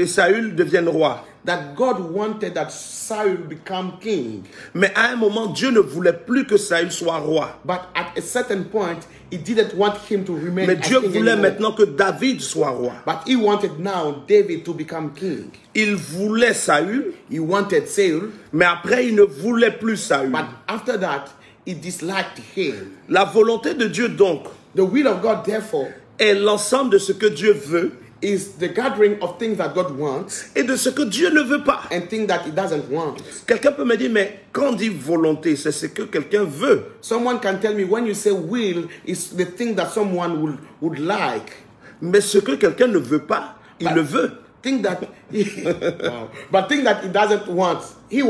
Saül devienne roi. that God wanted that Saul become king. Mais à un moment, Dieu ne voulait plus que Saül soit roi. But at a certain point, he didn't want him to remain Mais as Dieu king voulait anymore. maintenant que David soit roi. But he wanted now David to become king. Il voulait Saül, He wanted Saul, mais après il ne voulait plus Saül. but after that, he disliked him. La volonté de Dieu donc The will of God, therefore, est l'ensemble de ce que Dieu veut is the gathering of things that God wants et de ce que Dieu ne veut pas. and things that he doesn't want. Quelqu'un peut me dire, mais quand on dit volonté, c'est ce que quelqu'un veut. Someone can tell me when you say will, is the thing that someone would like. Mais ce que quelqu'un ne veut pas, il le veut. Thing that wow. But thing that he doesn't want, he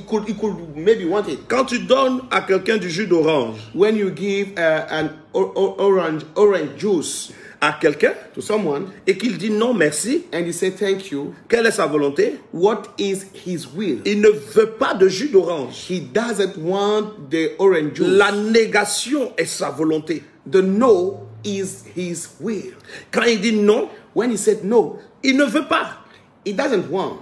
could maybe want it. Quand tu donnes à quelqu'un du jus d'orange, When you give an orange juice, à quelqu'un to someone et qu'il dit non merci, and he said thank you, quelle est sa volonté? what is his will? Il ne veut pas de jus d'orange. He doesn't want the orange juice. La négation est sa volonté. The no is his will. Quand il dit non, When he said no, il ne veut pas. he doesn't want.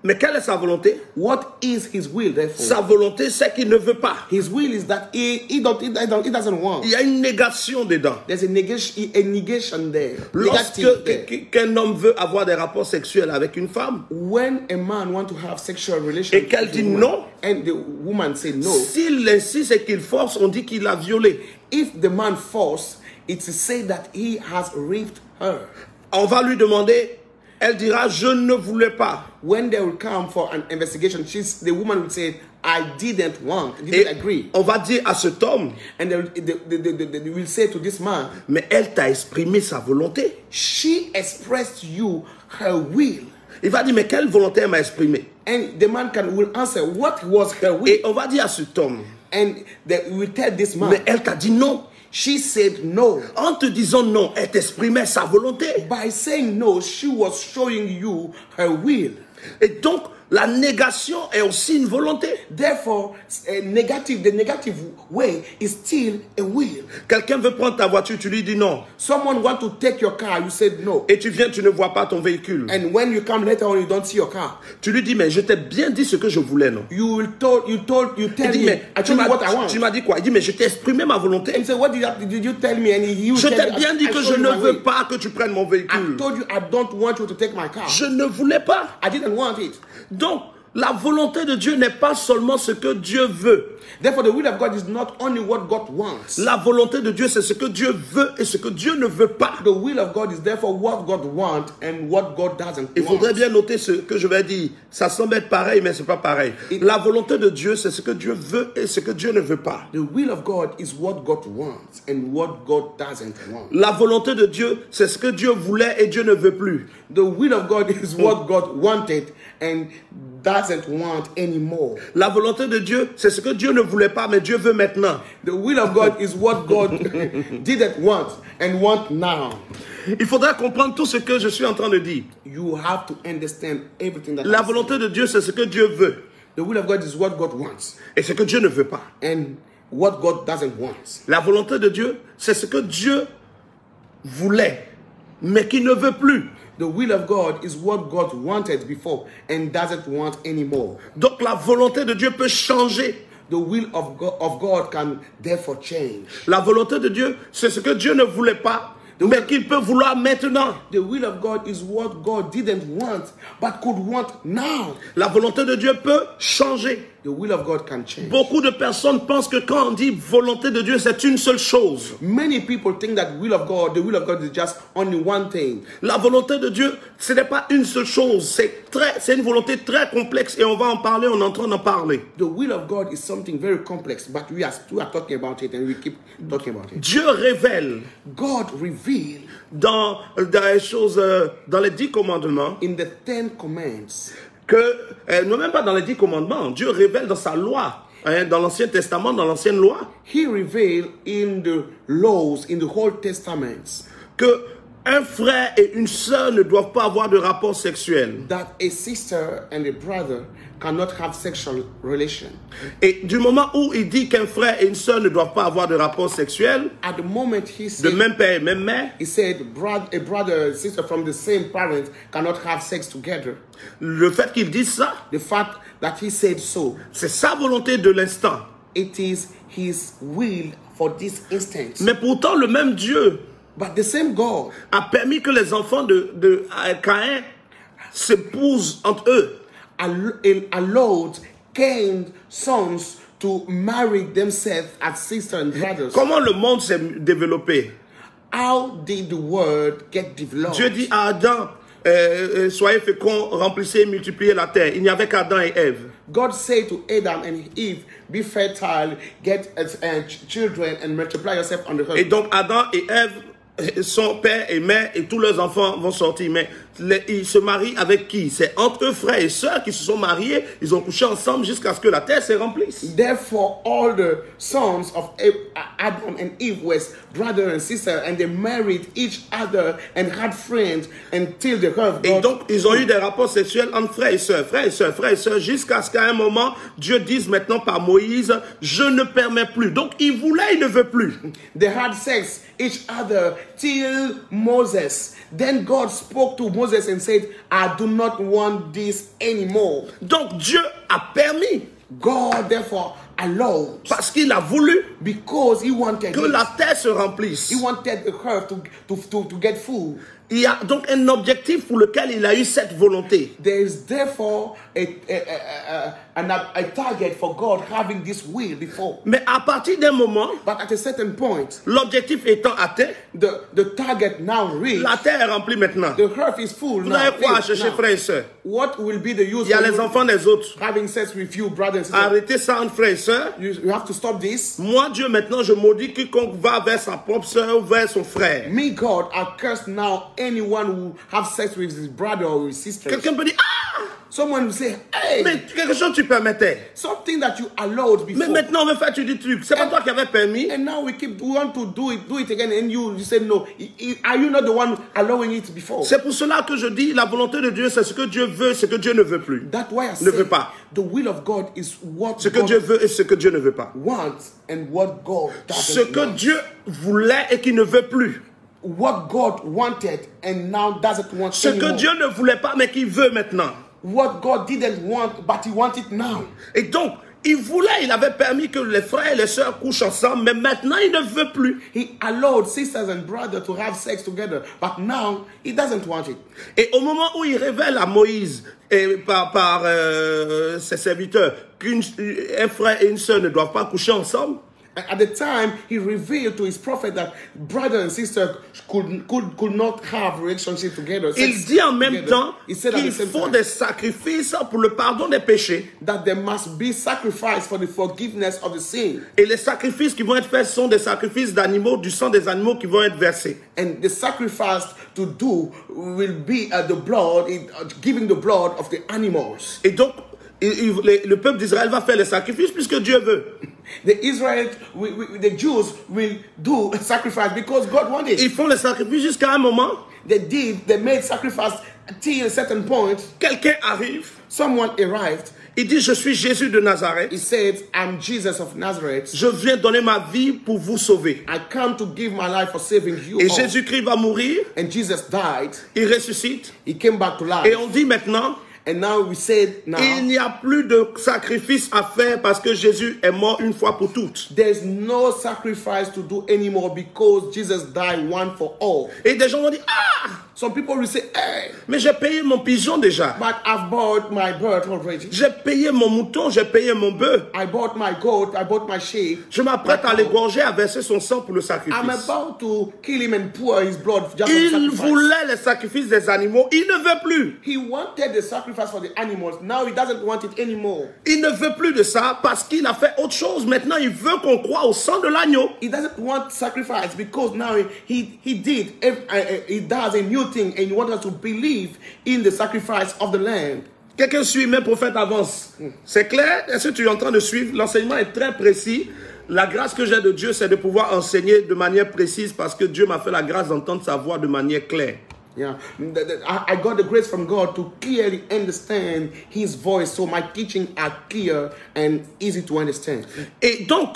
Mais quelle est sa volonté? What is his will, therefore? Sa volonté, c'est qu'il ne veut pas. His will is that he doesn't want. Il y a une négation dedans. There's a negation there. Lorsque Negative there. qu'un homme veut avoir des rapports sexuels avec une femme, When a man wants to have sexual relations et qu'elle with a dit woman, non, and the woman say no, s'il insiste et qu'il force, on dit qu'il a violé. if the man force, it's to say that he has raped her. On va lui demander, elle dira, je ne voulais pas. When they will come for an investigation, the woman will say, I didn't want, Et didn't agree. on va dire à cet homme, And they will say to this man, mais elle t'a exprimé sa volonté. she expressed you her will. Il va dire, mais quelle volonté elle m'a exprimée? And the man will answer, what was her will? Et on va dire à cet homme, And they will tell this man, mais elle t'a dit non. she said no. En te disant non, elle t'exprimait sa volonté. By saying no, she was showing you her will. Et donc, la négation est aussi une volonté. Therefore, the negative way is still a will. Quelqu'un veut prendre ta voiture, tu lui dis non. Someone wants to take your car, you said no. Et tu viens, tu ne vois pas ton véhicule. And when you come later on, you don't see your car. Tu lui dis, mais je t'ai bien dit ce que je voulais, non? You Il tell dit, me, mais I told you what I want. tu m'as dit quoi? Il dit, mais je t'ai exprimé ma And volonté. he said, what did you tell me? And he Je tell t'ai you, bien dit I que showed je you ne my veux way. pas que tu prennes mon I véhicule. told you I don't want you to take my car. Je ne voulais pas. I didn't want it. Donc, la volonté de Dieu n'est pas seulement ce que Dieu veut. Therefore, the will of God is not only what God wants. La volonté de Dieu, c'est ce que Dieu veut et ce que Dieu ne veut pas. The will of God is therefore what God wants and what God doesn't Il faudrait want. bien noter ce que je vais dire. Ça semble être pareil, mais c'est pas pareil. La volonté de Dieu, c'est ce que Dieu veut et ce que Dieu ne veut pas. The will of God is what God wants and what God doesn't want. La volonté de Dieu, c'est ce que Dieu voulait et Dieu ne veut plus. The will of God is what God wanted and doesn't want anymore. La volonté de Dieu, c'est ce que Dieu ne voulait pas, mais Dieu veut maintenant. The will of God is what God didn't want and want now. Il faudra comprendre tout ce que je suis en train de dire. You have to understand everything that La I'm saying. volonté de Dieu, c'est ce que Dieu veut The will of God is what God wants et ce que Dieu ne veut pas. and what God doesn't want. La volonté de Dieu, c'est ce que Dieu voulait, mais qui ne veut plus. The will of God is what God wanted before and doesn't want anymore. Donc la volonté de Dieu peut changer. The will of God can therefore change. La volonté de Dieu, c'est ce que Dieu ne voulait pas, mais qu'il peut vouloir maintenant. The will of God is what God didn't want but could want now. La volonté de Dieu peut changer. The will of God can change. Beaucoup de personnes pensent que quand on dit volonté de Dieu, c'est une seule chose. Many people think that the will of God is just only one thing. La volonté de Dieu, ce n'est pas une seule chose. C'est une volonté très complexe et on va en parler, on est en train d'en parler. The will of God is something very complex, but we are talking about it and we keep talking about it. Dieu révèle God revealed dans les choses, dans les 10 commandements, in the 10 commands, que, non même pas dans les 10 commandements, Dieu révèle dans sa loi, dans l'Ancien Testament, dans l'ancienne loi, He revealed in the laws, in the Old Testament, que un frère et une sœur ne doivent pas avoir de rapport sexuel. that a sister and a brother cannot have sexual relation. Et du moment où il dit qu'un frère et une sœur ne doivent pas avoir de rapport sexuel, At the moment he de said, même père et même mère, a brother and sister from the same parent cannot have sex together. le fait qu'il dise ça, The fact that he said so, c'est sa volonté de l'instant. it is his will for this instant. Mais pourtant, le même Dieu But the same God a permis que les enfants de Caïn s'épousent entre eux. allowed Cain's sons to marry themselves as sisters and brothers. Comment le monde s'est développé? How did the world get developed? Dieu dit à Adam, soyez féconds, remplissez et multipliez la terre. Il n'y avait qu'Adam et Ève. God said to Adam and Eve, be fertile, get children and multiply yourself on the earth. Et donc Adam et Ève, son père et mère et tous leurs enfants vont sortir. Mais ils se marient avec qui? C'est entre frères et sœurs qui se sont mariés, ils ont couché ensemble jusqu'à ce que la terre se remplisse. Therefore, all the sons of Adam and Eve were brother and sister, and they married each other and had friends until the earth got. Et donc, ils ont eu des rapports sexuels entre frères et sœurs, frères et sœurs, frères et sœurs, jusqu'à ce qu'à un moment, Dieu dise maintenant par Moïse, je ne permets plus. Donc, il voulait, il ne veut plus. They had sex each other till Moses. Then God spoke to Moses and said, I do not want this anymore. Donc, Dieu a permis. God therefore allowed. Parce qu'il a voulu Because he wanted que la terre se remplisse. He wanted the earth to get full. Il y a donc un objectif pour lequel il a eu cette volonté. There is therefore a target for God having this will before. Mais à partir d'un moment, But at a certain point, l'objectif étant atteint, the target now reached. la terre est remplie maintenant. The earth is full Vous now. n'avez quoi à Filled chercher, now. frères et sœurs? What will be the use Il y a of les you enfants des autres. having sex with you, brothers and sisters? Arrêtez ça entre frères et sœurs. You have to stop this. Moi, Dieu, maintenant, je maudis quiconque va vers sa propre sœur ou vers son frère. Me, God, I curse now anyone who have sex with his brother or his sister. Quelqu'un peut dire, ah, Someone will say, hey, mais quelque chose tu permettais. something that you allowed Mais before. maintenant, on veut faire du truc. C'est pas toi qui avais permis. And now we want to do it again, and you say no. Are you not the one allowing it before? C'est pour cela que je dis, la volonté de Dieu, c'est ce que Dieu veut, ce que Dieu ne veut plus. That's why I Ne say veut pas. the will of God is what Ce que God Dieu veut et ce que Dieu ne veut pas. wants and what God Ce doesn't que want. Dieu voulait et qu'il ne veut plus. What God wanted and now doesn't want Ce que anymore. Dieu ne voulait pas mais qu'il veut maintenant. What God didn't want, but He wants it now. Et donc, il voulait, il avait permis que les frères et les sœurs couchent ensemble, mais maintenant il ne veut plus. He allowed sisters and brothers to have sex together, but now He doesn't want it. Et au moment où il révèle à Moïse et par ses serviteurs qu'un frère et une sœur ne doivent pas coucher ensemble, At the time, He revealed to His prophet that brother and sister could not have relationship together. il sex dit en même together. temps He said at qu'il the same faut time des sacrifices pour le pardon des péchés. that there must be sacrifice for the forgiveness of the sin. Et les sacrifices qui vont être faits sont des sacrifices d'animaux, du sang des animaux qui vont être versés. And the sacrifice to do will be the blood, giving the blood of the animals. Et donc, le peuple d'Israël va faire les sacrifices puisque Dieu veut. The Israelites, the Jews will do a sacrifice because God wanted. Ils font les sacrifices jusqu'à un moment. They made sacrifice till a certain point. Quelqu'un arrive. Someone arrived. Il dit, je suis Jésus de Nazareth. He said, I'm Jesus of Nazareth. Je viens donner ma vie pour vous sauver. I come to give my life for saving you Et all. Jésus-Christ va mourir. And Jesus died. Il ressuscite. He came back to life. Et on dit maintenant, And now we said now, il n'y a plus de sacrifice à faire parce que Jésus est mort une fois pour toutes. there's no sacrifice to do anymore because Jesus died one for all. Et des gens vont dire, ah, Some people will say, hey, mais j'ai payé mon pigeon déjà. but I've bought my bird already. J'ai payé mon mouton, j'ai payé mon bœuf. I bought my goat, I bought my sheep. Je m'apprête à l'égorger, à verser son sang pour le I'm sacrifice. about to kill him and pour his blood just for Il sacrifice. voulait les sacrifices des animaux, il ne veut plus. He wanted the sacrifice for the animals. Now he doesn't want it anymore. Il ne veut plus de ça parce qu'il a fait autre chose. Maintenant, il veut qu'on croie au sang de l'agneau. He doesn't want sacrifice because now he does a new thing and he wants us to believe in the sacrifice of the lamb. Quelqu'un suit, mes prophètes avancent. C'est clair? Est-ce que tu es en train de suivre? L'enseignement est très précis. La grâce que j'ai de Dieu, c'est de pouvoir enseigner de manière précise parce que Dieu m'a fait la grâce d'entendre sa voix de manière claire. Yeah, I got the grace from God to clearly understand His voice, so my teaching are clear and easy to understand. Et donc,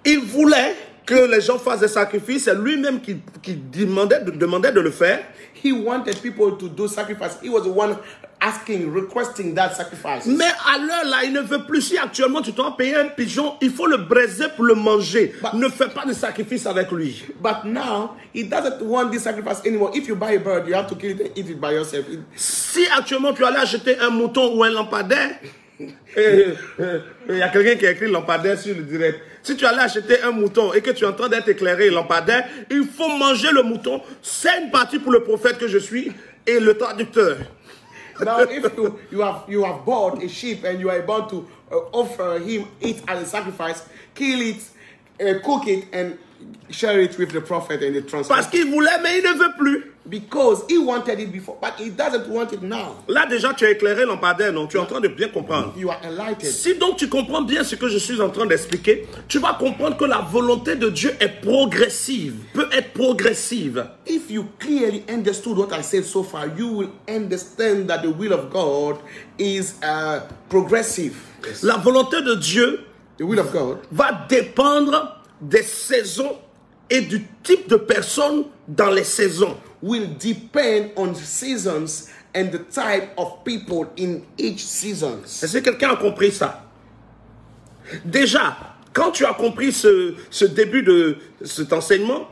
il voulait que les gens fassent des sacrifices. C'est lui-même qui demandait de le faire. He wanted people to do sacrifice. He was the one requesting that sacrifice. Mais à l'heure là, il ne veut plus. Si actuellement tu dois payer un pigeon, il faut le braiser pour le manger. Ne fais pas de sacrifice avec lui. But now, he doesn't want this sacrifice anymore. If you buy a bird, you have to kill it and eat it by yourself. Si actuellement tu allais acheter un mouton ou un lampadaire, il y a quelqu'un qui a écrit lampadaire sur le direct. Si tu allais acheter un mouton et que tu es en train d'être éclairé lampadaire, il faut manger le mouton. C'est une partie pour le prophète que je suis et le traducteur. Now, if you have bought a sheep and you are about to offer him it as a sacrifice, kill it cook it and share it with the prophet and the Parce translator. qu'il voulait, mais il ne veut plus. Because he wanted it before, but he doesn't want it now. Là, déjà, tu as éclairé lampadaire, non? Tu es en train de bien comprendre. You are enlightened. Si donc tu comprends bien ce que je suis en train d'expliquer, tu vas comprendre que la volonté de Dieu est progressive, peut être progressive. If you clearly understood what I said so far, you will understand that the will of God is progressive. La volonté de Dieu The will of God va dépendre des saisons et du type de personnes dans les saisons. will depend on the seasons and the type of people in each season. Est-ce que quelqu'un a compris ça? Déjà, quand tu as compris ce début de cet enseignement,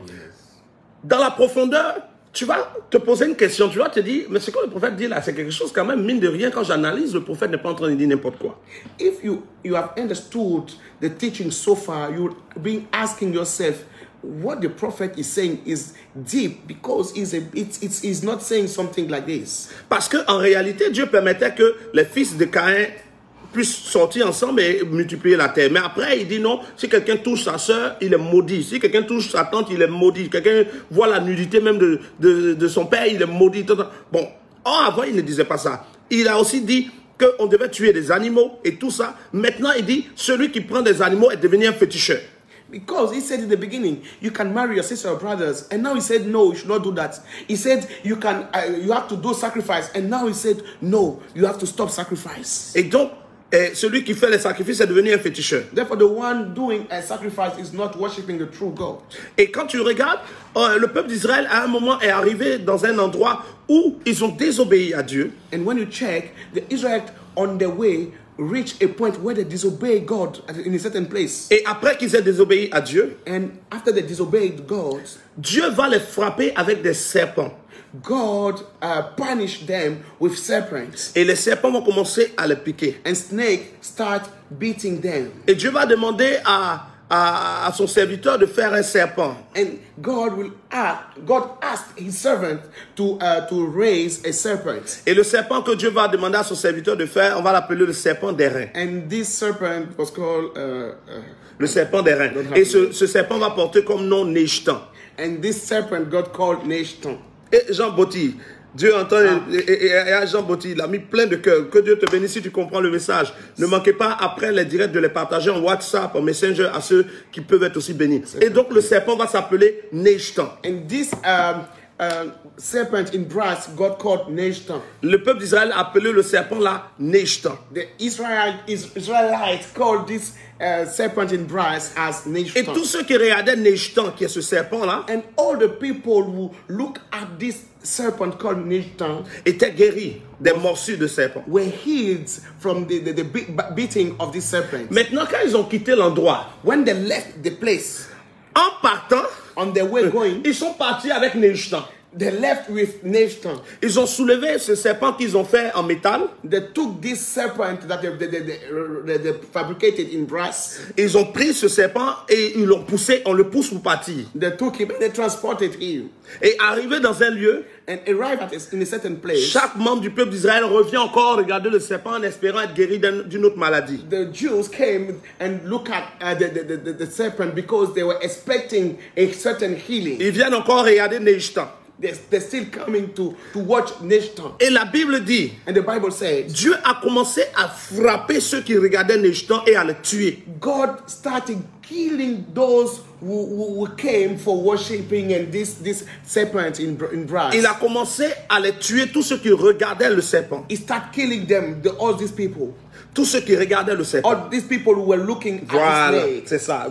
dans la profondeur, tu vas te poser une question. Tu vas te dire, mais ce que le prophète dit là, c'est quelque chose quand même, mine de rien, quand j'analyse, le prophète n'est pas en train de dire n'importe quoi. If you have understood the teaching so far, you'll be asking yourself, what the prophet is saying is deep, because he's not saying something like this. Parce qu'en réalité, Dieu permettait que les fils de Caïn puissent sortir ensemble et multiplier la terre. Mais après, il dit non, si quelqu'un touche sa soeur, il est maudit. Si quelqu'un touche sa tante, il est maudit. Quelqu'un voit la nudité même de son père, il est maudit. Bon, avant, il ne disait pas ça. Il a aussi dit qu'on devait tuer des animaux et tout ça. Maintenant, il dit, celui qui prend des animaux est devenu un féticheur. Because he said in the beginning, you can marry your sister or brothers, and now he said no, you should not do that. He said you have to do sacrifice, and now he said no, you have to stop sacrifice. Et donc, celui qui fait les sacrifices est devenu un féticheur. Therefore, the one doing a sacrifice is not worshiping the true God. Et quand tu regardes, le peuple d'Israël à un moment est arrivé dans un endroit où ils ont désobéi à Dieu. And when you check, the Israelites on their way reach a point where they disobey God in a certain place. Et après qu'ils aient désobéi à Dieu, And after they disobeyed God, Dieu va les frapper avec des serpents. God punished them with serpents. Et les serpents vont commencer à les piquer. And snakes start beating them. Et Dieu va demander à son serviteur de faire un serpent. And God asked his servant to raise a serpent. Et le serpent que Dieu va demander à son serviteur de faire, on va l'appeler le serpent d'airain. And this serpent was called Le serpent d'airain. Et ce serpent va porter comme nom Neshtan. and this serpent God called Neshtan. Et Jean Botti, Dieu entend, et Jean Botti, il a mis plein de cœur. Que Dieu te bénisse si tu comprends le message. Ne manquez pas après les directs de les partager en WhatsApp, en Messenger à ceux qui peuvent être aussi bénis. Et donc le serpent va s'appeler Neshtan. And this serpent in brass God called Neshtan. Le peuple d'Israël a appelé le serpent là Neshtan. The Israelites called this serpent in brass as Et Neshtan. tous ceux qui regardaient Neshtan, qui est ce serpent là, And all the people who look at this serpent called Neshtan étaient guéris des morsures de serpent. were healed from the beating of this serpent. Maintenant, quand ils ont quitté l'endroit, When they left the place, en partant, on their way going, ils sont partis avec Neshtan. they left with Neshtan. Ils ont soulevé ce serpent qu'ils ont fait en métal. They took this serpent that they fabricated in brass. Ils ont pris ce serpent et ils l'ont poussé, on le pousse pour partir. They took him and they transported him. Et arrivé dans un lieu, And arrived in a certain place. chaque membre du peuple d'Israël revient encore regarder le serpent en espérant être guéri d'une autre maladie. The Jews came and looked at the serpent because they were expecting a certain healing. Ils viennent encore regarder Neshtan. They're still coming to watch Neshtan. Et la Bible dit, And the Bible says, Dieu a commencé à frapper ceux qui regardaient Neshtan et à les tuer. God started killing those who came for worshiping and this serpent in brass. Il a commencé à les tuer, tous ceux qui regardaient le serpent. He started killing them, all these people. Tous ceux qui regardaient le serpent. All these people who were looking at Voilà, the snake. c'est ça.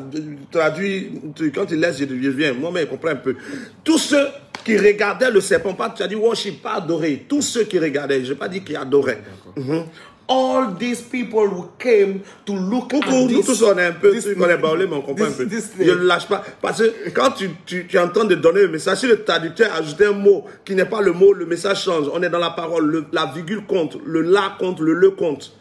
Traduit, quand il laisse, je viens. Moi-même, je comprends un peu. Tous ceux qui regardaient le serpent, pas, tu as dit worship, pas adorer. Tous ceux qui regardaient, je n'ai pas dit qu'ils adoraient. All these people who came to look at Coucou, nous this. tous on est un peu, ceux qui connaissent parler, mais on comprend un peu. Je ne lâche pas. Parce que quand tu es en train de donner le message, si le traducteur a ajouté un mot qui n'est pas le mot, le message change. On est dans la parole, la virgule compte, le la compte, le compte.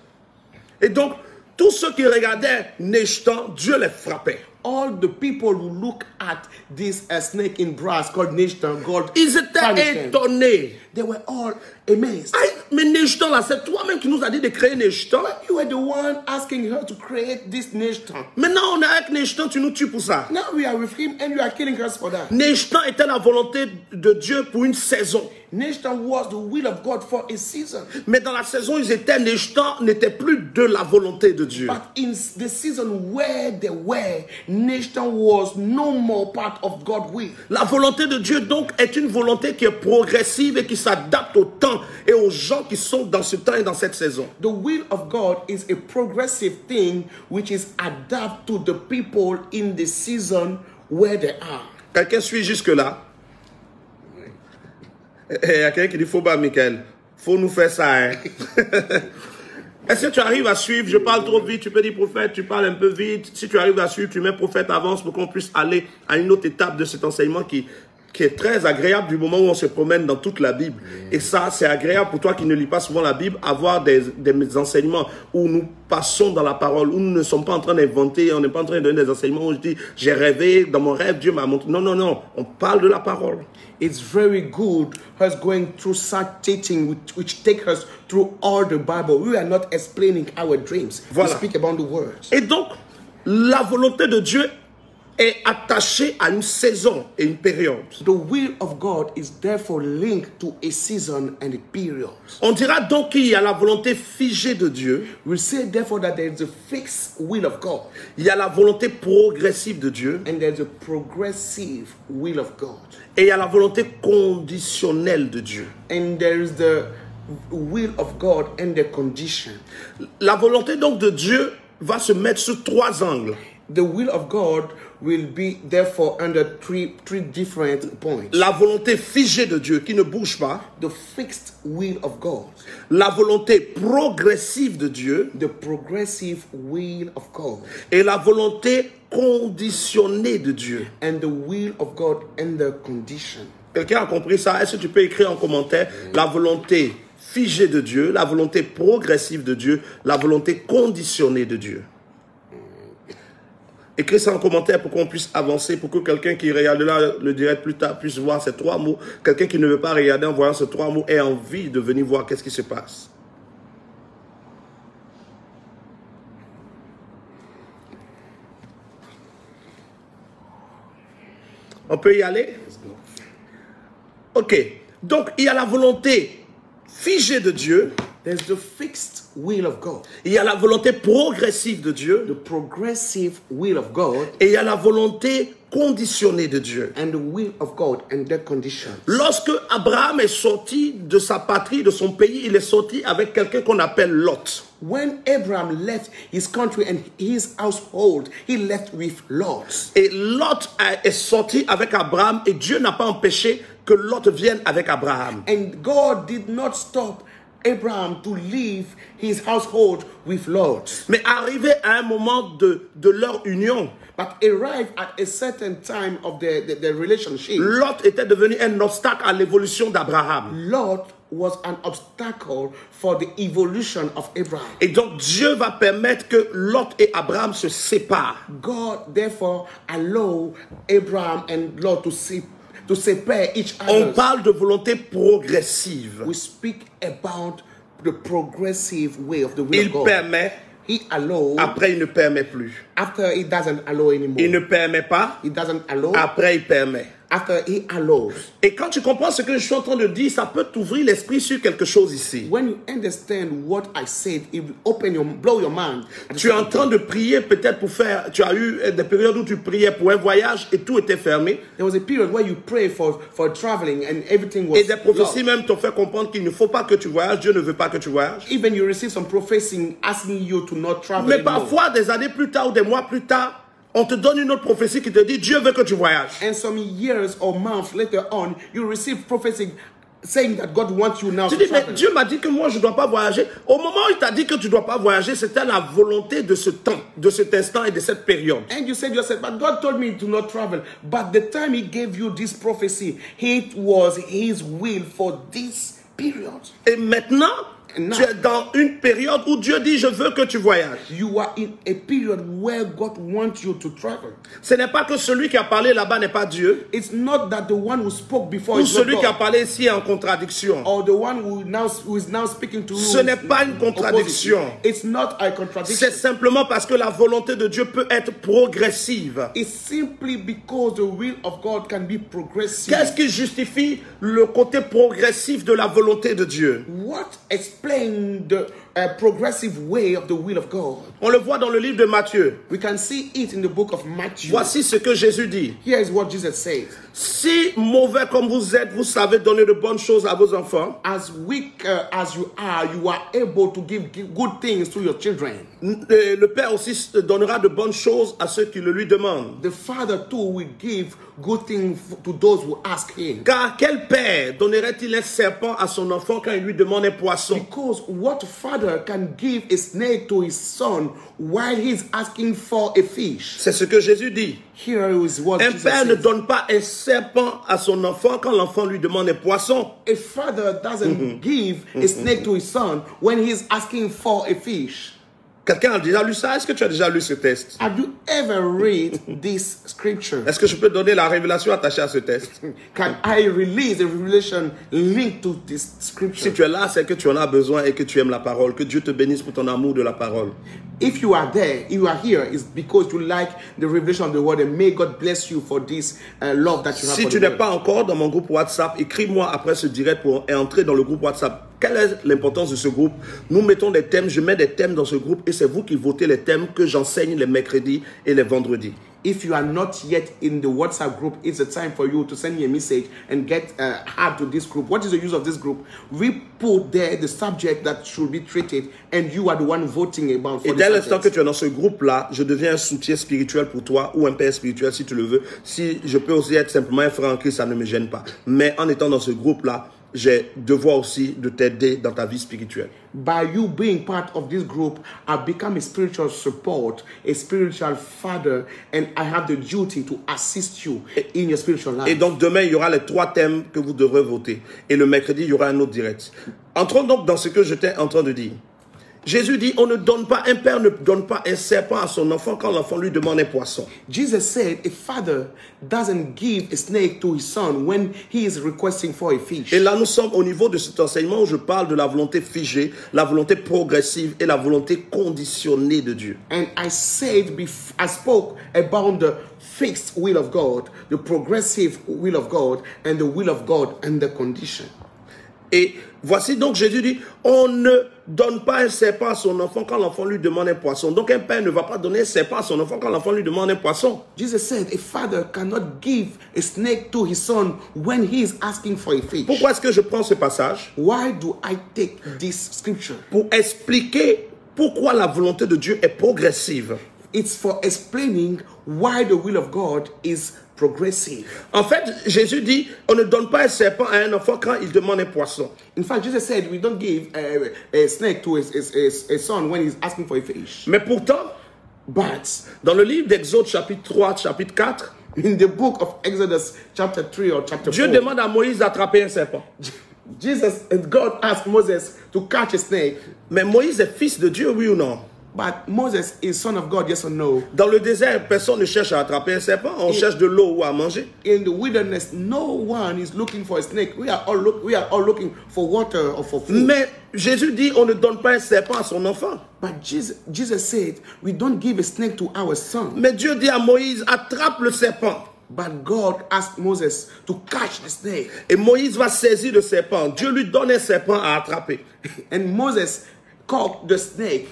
Et donc, tous ceux qui regardaient Neshtan, Dieu les frappait. All the people who look at this snake in brass called Neshtan, God Ils étaient punished them. étonnés. They were all amazed. Mais Nejtan, là, c'est toi-même qui nous a dit de créer Nejtan. You were the one asking her to create this Nejtan. Maintenant, on est avec Nejtan, tu nous tues pour ça. Now we are with him and you are killing us for that. Nejtan était la volonté de Dieu pour une saison. Nejtan was the will of God for a season. Mais dans la saison où ils étaient, Nejtan n'était plus de la volonté de Dieu. But in the season where they were, Nejtan was no more part of God's will. La volonté de Dieu, donc, est une volonté qui est progressive et qui s'adapte au temps et aux gens qui sont dans ce temps et dans cette saison. The will of God is a progressive thing which is adapted to the people in the season where they are. Quelqu'un suit jusque-là? Il y a quelqu'un qui dit, faut pas, Michael. Faut nous faire ça, hein. Est-ce que tu arrives à suivre? Je parle trop vite, tu peux dire prophète, tu parles un peu vite. Si tu arrives à suivre, tu mets prophète avance pour qu'on puisse aller à une autre étape de cet enseignement qui est très agréable du moment où on se promène dans toute la Bible. Et ça, c'est agréable pour toi qui ne lis pas souvent la Bible, avoir des enseignements où nous passons dans la parole, où nous ne sommes pas en train d'inventer, on n'est pas en train de donner des enseignements où je dis, j'ai rêvé, dans mon rêve, Dieu m'a montré. Non, non, non, on parle de la parole. It's very good us going through such teaching which take us through all the Bible. We are not explaining our dreams. Voilà. We speak about the words. Et donc, la volonté de Dieu est attachée à une saison et une période. The will of God is therefore linked to a season and a period. On dira donc qu'il y a la volonté figée de Dieu. We say therefore that there is a fixed will of God. Il y a la volonté progressive de Dieu. And there is a progressive will of God. Et il y a la volonté conditionnelle de Dieu. And there is the will of God and the condition. La volonté donc de Dieu va se mettre sur trois angles. The will of God will be therefore under three different points. La volonté figée de Dieu qui ne bouge pas. The fixed will of God. La volonté progressive de Dieu. The progressive will of God. Et la volonté conditionnée de Dieu. And the will of God and the condition. Quelqu'un a compris ça? Est-ce que tu peux écrire en commentaire la volonté figée de Dieu, la volonté progressive de Dieu, la volonté conditionnée de Dieu? Écris ça en commentaire pour qu'on puisse avancer, pour que quelqu'un qui regardera le direct plus tard puisse voir ces trois mots. Quelqu'un qui ne veut pas regarder en voyant ces trois mots ait envie de venir voir qu'est-ce qui se passe. On peut y aller? Ok. Donc, il y a la volonté figée de Dieu. There's the fixed will of God. Il y a la volonté progressive de Dieu. The progressive will of God. Et il y a la volonté conditionnée de Dieu. And the will of God and their conditions. Lorsque Abraham est sorti de sa patrie, de son pays, il est sorti avec quelqu'un qu'on appelle Lot. When Abraham left his country and his household, he left with Lot. Et Lot est sorti avec Abraham et Dieu n'a pas empêché que Lot vienne avec Abraham. And God did not stop Abraham to leave his household with Lot. Mais arrivé à un moment de leur union, but arrived at a certain time of the relationship, Lot était devenu un obstacle à l'évolution d'Abraham. Lot was an obstacle for the evolution of Abraham. Et donc Dieu va permettre que Lot et Abraham se séparent. God therefore allowed Abraham and Lot to separate each other. On parle de volonté progressive. We speak about the progressive way of the will Il of God. permet, He allows. après il ne permet plus. After he doesn't allow anymore. Il ne permet pas, He doesn't allow. après il permet. After he allows. Et quand tu comprends ce que je suis en train de dire, ça peut t'ouvrir l'esprit sur quelque chose ici. When you understand what I said, it will blow your mind. Tu es en train de prier peut-être pour faire, tu as eu des périodes où tu priais pour un voyage et tout était fermé. There was a period where you pray for traveling and everything was Et des prophéties même t'ont fait comprendre qu'il ne faut pas que tu voyages, Dieu ne veut pas que tu voyages. Even you receive some prophecy asking you to not travel Mais anymore. parfois, des années plus tard ou des mois plus tard, on te donne une autre prophétie qui te dit Dieu veut que tu voyages. And some years or months later on, you receive prophecy saying that God wants you now Tu to dis, mais travel. Dieu m'a dit que moi je ne dois pas voyager. Au moment où il t'a dit que tu ne dois pas voyager, c'était la volonté de ce temps, de cet instant et de cette période. And you said yourself, but God told me to not travel. But the time he gave you this prophecy, it was his will for this period. Et maintenant, And now, Tu es dans une période où Dieu dit, je veux que tu voyages. you are in a period where God wants you to travel. Ce n'est pas que celui qui a parlé là-bas n'est pas Dieu, It's not that the one who spoke before ou is not celui qui a God, parlé ici est en contradiction. or the one who is now speaking to you. Ce n'est pas une contradiction. It's not a C'est contradiction. simplement parce que la volonté de Dieu peut être progressive. It's simply because the will of God can be progressive. Qu'est-ce qui justifie le côté progressif de la volonté de Dieu? What explains the progressive way of the will of God? On le voit dans le livre de Matthieu. We can see it in the book of Matthew. Voici ce que Jésus dit. Here is what Jesus says. Si mauvais comme vous êtes, vous savez donner de bonnes choses à vos enfants, As weak as you are able to give good things to your children. le Père aussi donnera de bonnes choses à ceux qui le lui demandent. The Father too will give good things to those who ask him. Car quel père donnerait-il un serpent à son enfant quand il lui demande un poisson? Because what father can give a snake to his son while he's asking for a fish? C'est ce que Jésus dit. Here is what Un Jesus père ne says. donne pas un serpent à son enfant quand l'enfant lui demande un poisson. A father doesn't give a snake to his son when he's asking for a fish. Quelqu'un a déjà lu ça? Est-ce que tu as déjà lu ce texte? Have you ever read this scripture? Est-ce que je peux donner la révélation attachée à ce texte? Can I release a revelation linked to this Si scripture? tu es là, c'est que tu en as besoin et que tu aimes la parole. Que Dieu te bénisse pour ton amour de la parole. If you are there, you are here, it's because you like the revelation of the word, and may God bless you for this love that you have Si for tu the n'es word. pas encore dans mon groupe WhatsApp, écris-moi après ce direct pour entrer dans le groupe WhatsApp. Quelle est l'importance de ce groupe? Nous mettons des thèmes, je mets des thèmes dans ce groupe et c'est vous qui votez les thèmes que j'enseigne les mercredis et les vendredis. If you are not yet in the WhatsApp group, it's a time for you to send me a message and get add to this group. What is the use of this group? We put there the subject that should be treated, and you are the one voting about for Et the dès l'instant que subject. tu es dans ce groupe-là, je deviens un soutien spirituel pour toi ou un père spirituel si tu le veux. Si je peux aussi être simplement un frère en Christ, ça ne me gêne pas. Mais en étant dans ce groupe-là, j'ai devoir aussi de t'aider dans ta vie spirituelle. By you being part of this group, I've become a spiritual support, a spiritual father, and I have the duty to assist you in your spiritual life. Et donc demain, il y aura les 3 thèmes que vous devrez voter. Et le mercredi, il y aura un autre direct. Entrons donc dans ce que j'étais en train de dire. Jésus dit, un père ne donne pas un serpent à son enfant quand l'enfant lui demande un poisson. Jesus said a father doesn't give a snake to his son when he is requesting for a fish. Et là, nous sommes au niveau de cet enseignement où je parle de la volonté figée, la volonté progressive et la volonté conditionnée de Dieu. And I spoke about the fixed will of God, the progressive will of God, and the will of God and the condition. Et voici donc Jésus dit, on ne donne pas un serpent à son enfant quand l'enfant lui demande un poisson. Donc un père ne va pas donner un serpent à son enfant quand l'enfant lui demande un poisson. Jesus said a father cannot give a snake to his son when he is asking for a fish. Pourquoi est-ce que je prends ce passage? Why do I take this scripture? Pour expliquer pourquoi la volonté de Dieu est progressive. It's for explaining why the will of God is progressive. En fait, Jésus dit, on ne donne pas un serpent à un enfant quand il demande un poisson. In fact, Jesus said we don't give a snake to a son when he's asking for a fish. Mais pourtant, But dans le livre d'Exode chapitre 3, chapitre 4, in the book of Exodus chapter 3 or chapter Dieu 4, demande à Moïse d'attraper un serpent. Jesus and God asked Moses to catch a snake. Mais Moïse est fils de Dieu, oui ou non? But Moses is son of God, yes or no? Dans le désert, personne ne cherche à attraper un serpent, on cherche de l'eau ou à manger. In the wilderness, no one is looking for a snake. We are all looking for water or for food. Mais Jésus dit, on ne donne pas un serpent à son enfant. But Jesus said, we don't give a snake to our son. Mais Dieu dit à Moïse, attrape le serpent. But God asked Moses to catch the snake. Et Moïse va saisir le serpent. Dieu lui donne un serpent à attraper. And Moses caught the snake.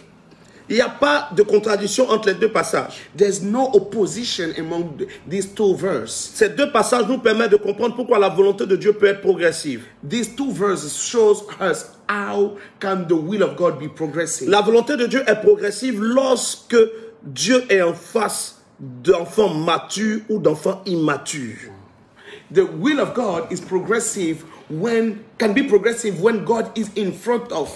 Il n'y a pas de contradiction entre les deux passages. There's no opposition among these two verses. Ces deux passages nous permettent de comprendre pourquoi la volonté de Dieu peut être progressive. These two verses shows us how can the will of God be progressive. La volonté de Dieu est progressive lorsque Dieu est en face d'enfants matures ou d'enfants immatures. The will of God is progressive can be progressive when God is in front of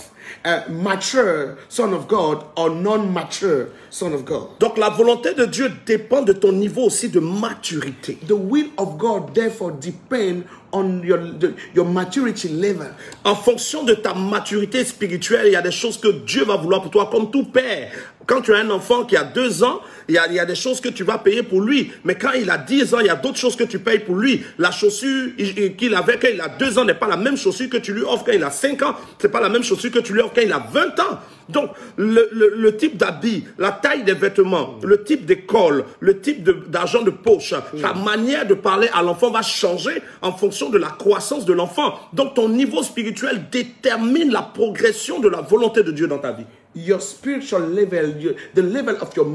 mature son of God or non-mature son of God. Donc la volonté de Dieu dépend de ton niveau aussi de maturité. The will of God therefore depends on your maturity level. En fonction de ta maturité spirituelle, il y a des choses que Dieu va vouloir pour toi, comme tout père. Quand tu as un enfant qui a 2 ans, il y a des choses que tu vas payer pour lui. Mais quand il a 10 ans, il y a d'autres choses que tu payes pour lui. La chaussure qu'il avait quand il a 2 ans n'est pas la même chaussure que tu lui offres quand il a 5 ans. C'est pas la même chaussure que tu lui offres quand il a 20 ans. Donc, le type d'habit, la taille des vêtements, le type d'école, le type d'argent de poche, ta manière de parler à l'enfant va changer en fonction de la croissance de l'enfant. Donc, ton niveau spirituel détermine la progression de la volonté de Dieu dans ta vie. Your spiritual level, the level of your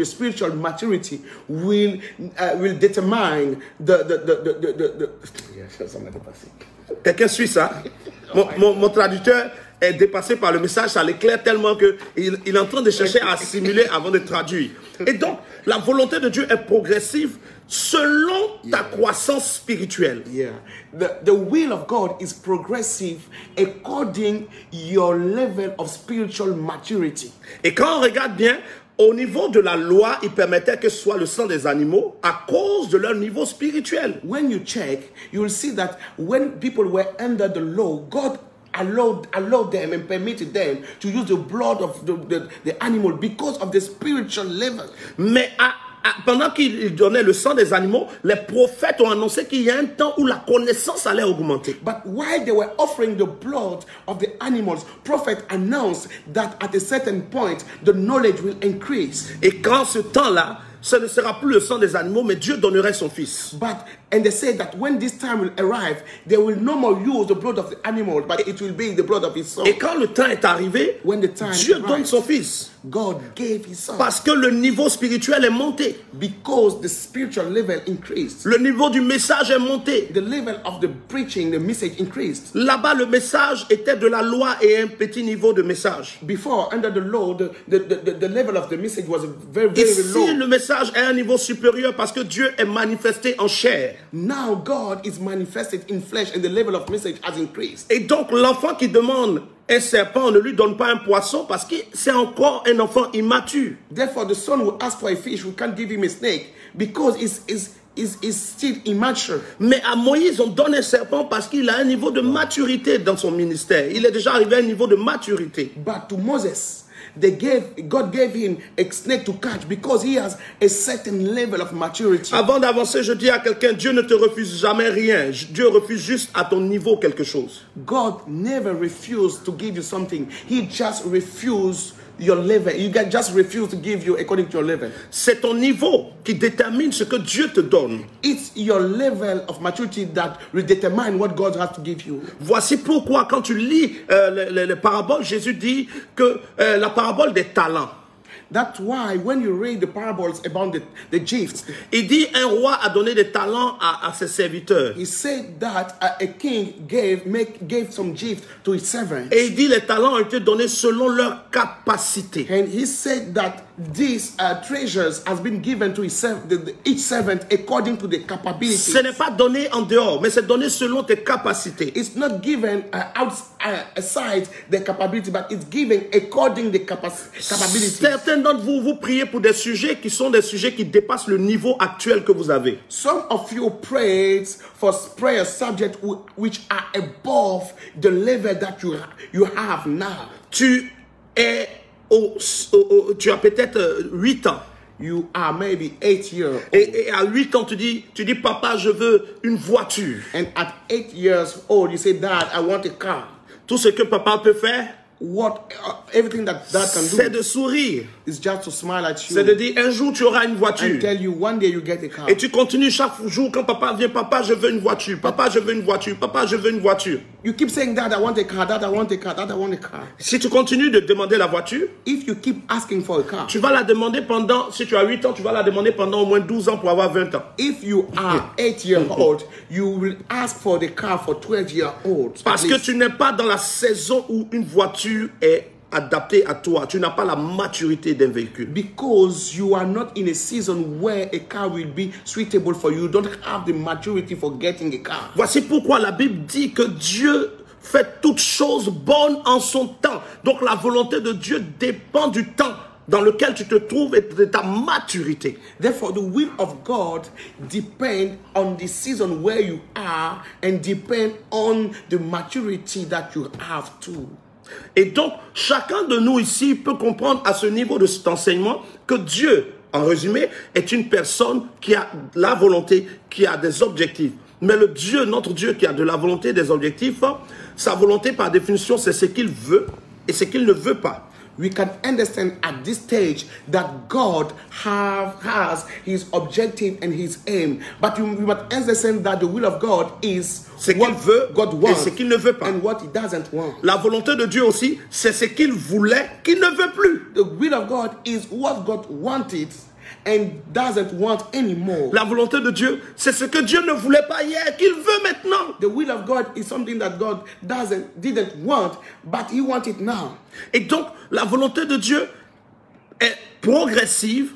spiritual maturity will determine Quelqu'un suit ça? Mon traducteur est dépassé par le message, ça l'éclaire tellement qu'il est en train de chercher à assimiler avant de traduire. Et donc, la volonté de Dieu est progressive selon ta croissance spirituelle. Yeah. The will of God is progressive according your level of spiritual maturity. Et quand on regarde bien, au niveau de la loi, il permettait que ce soit le sang des animaux à cause de leur niveau spirituel. When you check, you will see that when people were under the law, God allowed them and permitted them to use the blood of the animal because of the spiritual level. Mais pendant qu'il donnait le sang des animaux, les prophètes ont annoncé qu'il y a un temps où la connaissance allait augmenter. But while they were offering the blood of the animals, prophets announced that at a certain point, the knowledge will increase. Et quand ce temps-là, ce ne sera plus le sang des animaux, mais Dieu donnerait son fils. And they say that when this time will arrive, they will no more use the blood of the animal, but it will be the blood of his son. Et quand le temps est arrivé, Dieu donne son fils. God gave his son. Parce que le niveau spirituel est monté. Because the spiritual level increased. Le niveau du message est monté. The level of the preaching, the message increased. Là-bas, le message était de la loi et un petit niveau de message. Before, under the law, the level of the message was very, very low. Ici, le message est à un niveau supérieur parce que Dieu est manifesté en chair. Now God is manifested in flesh and the level of message has increased. Et donc l'enfant qui demande un serpent, on ne lui donne pas un poisson parce que c'est encore un enfant immature. Therefore the son who asks for a fish, we can't give him a snake because is still immature. Mais à Moïse, on donne un serpent parce qu'il a un niveau de maturité dans son ministère. Il est déjà arrivé à un niveau de maturité. But to Moses, God gave him a snake to catch because he has a certain level of maturity. Avant d'avancer, je dis à quelqu'un, Dieu ne te refuse jamais rien. Dieu refuse juste à ton niveau quelque chose. God never refused to give you something. He just refused your level. You can just refuse to give you according to your level. C'est ton niveau qui détermine ce que Dieu te donne. It's your level of maturity that will determine what God has to give you. Voici pourquoi quand tu lis les paraboles, Jésus dit que la parabole des talents. That's why when you read the parables about the gifts, il dit un roi a donné des talents à ses serviteurs. He said that a king gave some gifts to his servants. Et il dit les talents ont été donnés selon leur capacité. And he said that these treasures has been given to each servant according to the capabilities. Ce n'est pas donné en dehors, mais c'est donné selon tes capacités. It's not given aside the capability, but it's given according to the capabilities. Certains d'entre vous, vous priez pour des sujets qui sont des sujets qui dépassent le niveau actuel que vous avez. Some of you prayed for prayer subjects which are above the level that you have now. Tu as peut-être 8 ans. You are maybe 8 years old. Et à 8 ans, tu dis, papa, je veux une voiture. And at 8 years old, you say, Dad, I want a car. Tout ce que papa peut faire, everything that can do, c'est de sourire. It's just to smile at you. C'est de dire, un jour tu auras une voiture. And tell you, one day you get a car. Et tu continues chaque jour quand papa vient, papa, je veux une voiture. Papa, je veux une voiture. Papa, je veux une voiture. You keep saying, Dad, I want a car. Dad, I want a car. Dad, I want a car. Si tu continues de demander la voiture, if you keep asking for a car, tu vas la demander si tu as 8 ans, tu vas la demander pendant au moins 12 ans pour avoir 20 ans. If you are 8 years old, you will ask for the car for 12 years old. Parce que tu n'es pas dans la saison où une voiture est adapté à toi. Tu n'as pas la maturité d'un véhicule. Because you are not in a season where a car will be suitable for you. You don't have the maturity for getting a car. Voici pourquoi la Bible dit que Dieu Faites toutes choses bonnes en son temps. Donc la volonté de Dieu dépend du temps dans lequel tu te trouves et de ta maturité. Therefore, the will of God depends on the season where you are and depend on the maturity that you have too. Et donc, chacun de nous ici peut comprendre à ce niveau de cet enseignement que Dieu, en résumé, est une personne qui a la volonté, qui a des objectifs. Mais le Dieu, notre Dieu qui a de la volonté, des objectifs, sa volonté par définition, c'est ce qu'il veut et ce qu'il ne veut pas. We can understand at this stage that God has his objective and his aim. But we must understand that the will of God is Ce qu'il veut God et wants ce qu'il ne veut pas. and what he doesn't want. La volonté de Dieu aussi, c'est ce qu'il voulait, qu'il ne veut plus. The will of God is what God wanted and doesn't want anymore. La volonté de Dieu, c'est ce que Dieu ne voulait pas hier, qu'il veut maintenant. The will of God is something that God didn't want, but he wants it now. Et donc, la volonté de Dieu est progressive.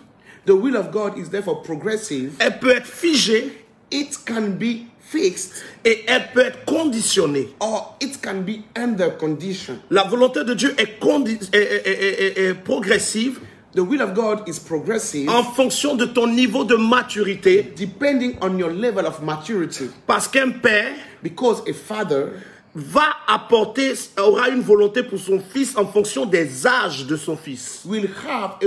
The will of God is therefore progressive. Elle peut être figée It can be fixed et elle peut être conditionnée. or it can be under condition. La volonté de Dieu est progressive The will of God is progressive en fonction de ton niveau de maturité. depending on your level of maturity. Parce qu'un père Because a father aura une volonté pour son fils en fonction des âges de son fils. will have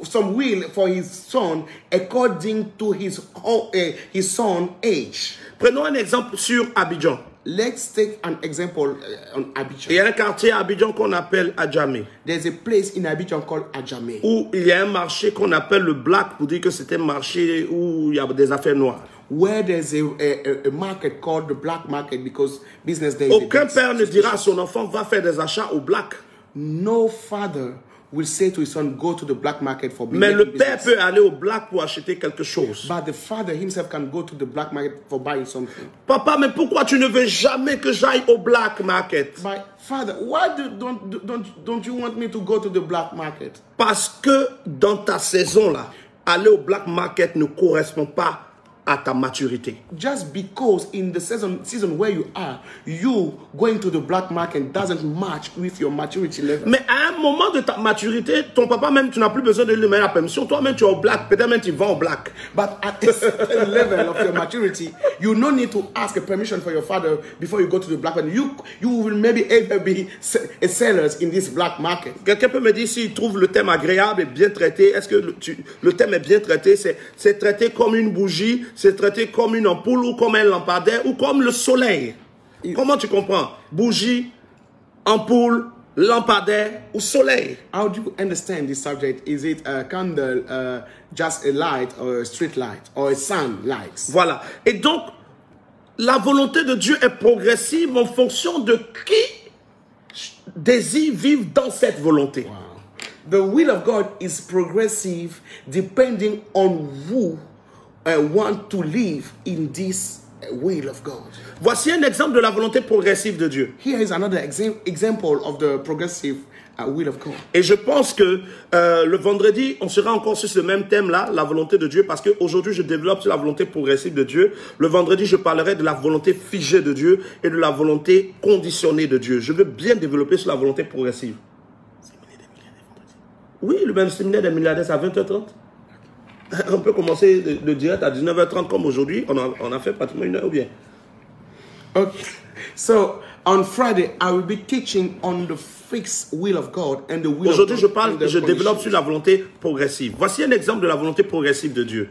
some will for his son according to his son age. Prenons un exemple sur Abidjan. Let's take an example on Il Abidjan. y a un quartier à Abidjan qu'on appelle Adjamé, There's a place in Abidjan called Adjamé, où il y a un marché qu'on appelle le Black, pour dire que c'était un marché où il y a des affaires noires. where there's a market called the black market because business there is Aucun père ne dira à son enfant, va faire des achats au Black. no father will say to his son, go to the black market for Mais le business. père peut aller au Black pour acheter quelque chose. But the father himself can go to the black market for buying something. Papa, mais pourquoi tu ne veux jamais que j'aille au Black Market? But father, why don't you want me to go to the black market? Parce que dans ta saison là, aller au Black Market ne correspond pas à ta maturité. Just because in the season where you are, you going to the black market doesn't match with your maturity level. Mais à un moment de ta maturité, ton papa même, tu n'as plus besoin de lui demander la permission. Toi-même, tu es au Black. Peut-être même tu vas au Black. But at a certain level of your maturity, you no need to ask a permission for your father before you go to the black market. You will maybe ever be a sellers in this black market. Quelqu'un peut me dire s'il trouve le thème agréable et bien traité. Est-ce que le thème est bien traité? C'est traité comme une bougie, c'est traité comme une ampoule ou comme un lampadaire ou comme le soleil. Comment tu comprends? Bougie, ampoule, lampadaire ou soleil. How do you understand this subject? Is it a candle, just a light, or a street light, or a sun light? Voilà. Et donc, la volonté de Dieu est progressive en fonction de qui désire vivre dans cette volonté. Wow. The will of God is progressive depending on who want to live in this will of God. Voici un exemple de la volonté progressive de Dieu. Here is another example of the progressive will of God. Et je pense que le vendredi, on sera encore sur ce même thème-là, la volonté de Dieu, parce qu'aujourd'hui, je développe sur la volonté progressive de Dieu. Le vendredi, je parlerai de la volonté figée de Dieu et de la volonté conditionnée de Dieu. Je veux bien développer sur la volonté progressive. Oui, le même séminaire des milliardaires, c'est à 20h30. On peut commencer le direct à 19h30 comme aujourd'hui. On a fait pratiquement une heure ou bien. Okay. So, on Friday, I will be teaching on the fixed will of God and the will of God. Aujourd'hui, je développe sur la volonté progressive. Voici un exemple de la volonté progressive de Dieu.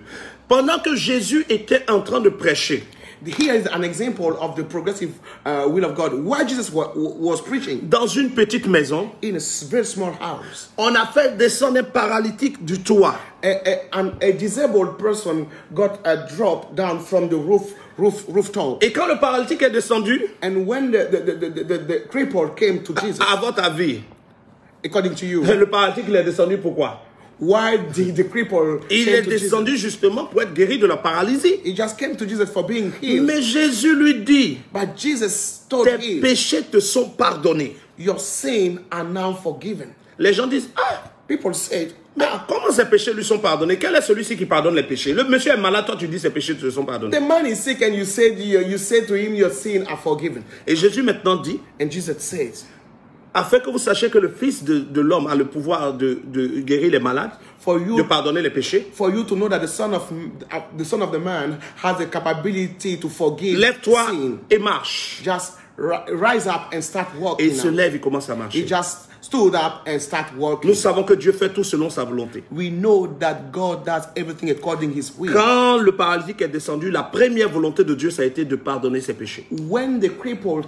Pendant que Jésus était en train de prêcher, here is an example of the progressive will of God. While Jesus was preaching dans une petite maison, in a very small house, on a fait descendre un paralytique du toit. a disabled person got dropped down from the rooftop. Et quand le paralytique est descendu, And when the cripple came to Jesus, à votre avis, according to you, le paralytique il est descendu pourquoi? why did the cripple Il came est to descendu Jesus? justement pour être guéri de la paralysie. He just came to Jesus for being healed. Mais Jésus lui dit, But Jesus told tes him, péchés te sont pardonnés. your sins are now forgiven. Les gens disent, ah, People said, Mais comment ces péchés lui sont pardonnés? Quel est celui-ci qui pardonne les péchés? Le monsieur est malade, toi tu dis ses péchés te sont pardonnés. The man is sick and you say to him, your sins are forgiven. Et Jésus maintenant dit, And Jesus says, afin que vous sachiez que le Fils de l'homme a le pouvoir de guérir les malades, de pardonner les péchés. For you to know that the Son of the Man has the capability to forgive Lève-toi sin. et marche. Just rise up and start walking. Et il se lève, il commence à marcher. He just stood up and start walking. Nous savons que Dieu fait tout selon sa volonté. We know that God does everything according to His will. Quand le paralytique est descendu, la première volonté de Dieu, ça a été de pardonner ses péchés. When the crippled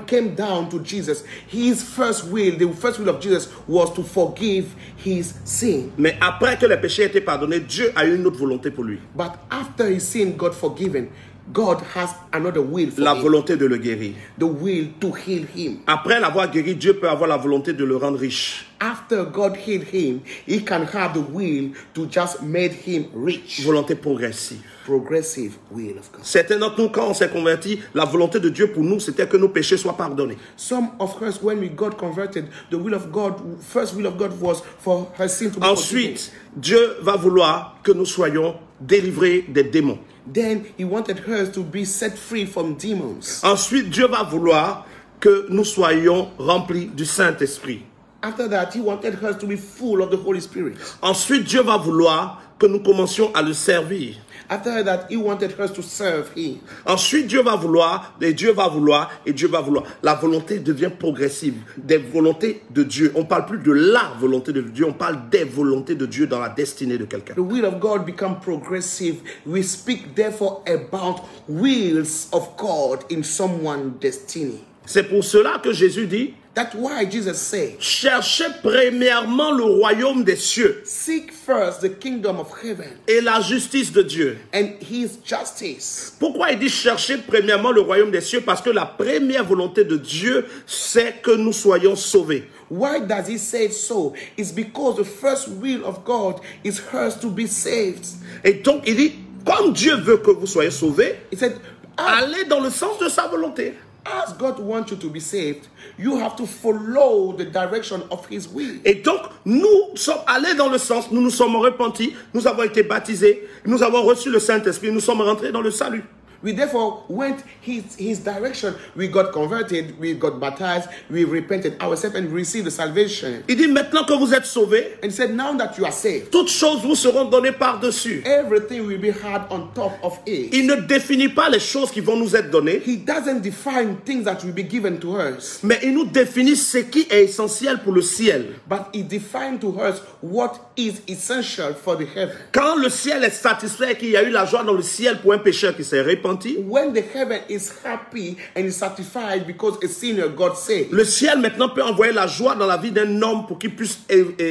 came down to Jesus, the first will of Jesus was to forgive his sin. Mais après que les péchés étaient pardonnés, Dieu a eu une autre volonté pour lui. But after his sin got forgiven, God has another will for La him. volonté de le guérir. The will to heal him. Après l'avoir guéri, Dieu peut avoir la volonté de le rendre riche. After God healed him, he can have the will to just make him rich. Volonté progressive. Progressive will of God. Certains d'entre nous, quand on s'est convertis, la volonté de Dieu pour nous, c'était que nos péchés soient pardonnés. Some of us, when we got converted, the will of God, first will of God was for her sin to be Ensuite, forgiven. Dieu va vouloir que nous soyons délivrés des démons. Then he wanted her to be set free from demons. Ensuite, Dieu va vouloir que nous soyons remplis du Saint-Esprit. After that, he wanted her to be full of the Holy Spirit. Ensuite, Dieu va vouloir que nous commencions à le servir. After that, he wanted her to serve him. Ensuite, Dieu va vouloir, et Dieu va vouloir, et Dieu va vouloir. La volonté devient progressive. Des volontés de Dieu. On ne parle plus de la volonté de Dieu, on parle des volontés de Dieu dans la destinée de quelqu'un. The will of God become progressive. We speak therefore about wills of God in someone's destiny. C'est pour cela que Jésus dit, That's why Jesus said, cherchez premièrement le royaume des cieux seek first the kingdom of heaven et la justice de Dieu. and his justice. Pourquoi il dit chercher premièrement le royaume des cieux? Parce que la première volonté de Dieu, c'est que nous soyons sauvés. Why does he say so? It's because the first will of God is hers to be saved. Et donc il dit, comme Dieu veut que vous soyez sauvés, He said, allez dans le sens de sa volonté. as God wants you to be saved, you have to follow the direction of his will. Et donc, nous sommes allés dans le sens, nous nous sommes repentis, nous avons été baptisés, nous avons reçu le Saint-Esprit, nous sommes rentrés dans le salut. We therefore went his direction. We got converted, we got baptized, we repented ourselves and received the salvation. Il dit, maintenant que vous êtes sauvés, And he said, now that you are saved, toutes choses vous seront données par-dessus. everything will be had on top of it. Il ne définit pas les choses qui vont nous être données, He doesn't define things that will be given to us, mais il nous définit ce qui est essentiel pour le ciel. but he defined to us what is essential for the heaven. Quand le ciel est satisfait, qu'il y a eu la joie dans le ciel pour un pécheur qui s'est repenti, When the heaven is happy and is satisfied because a sinner got saved, le ciel maintenant peut envoyer la joie dans la vie d'un homme pour qu'il puisse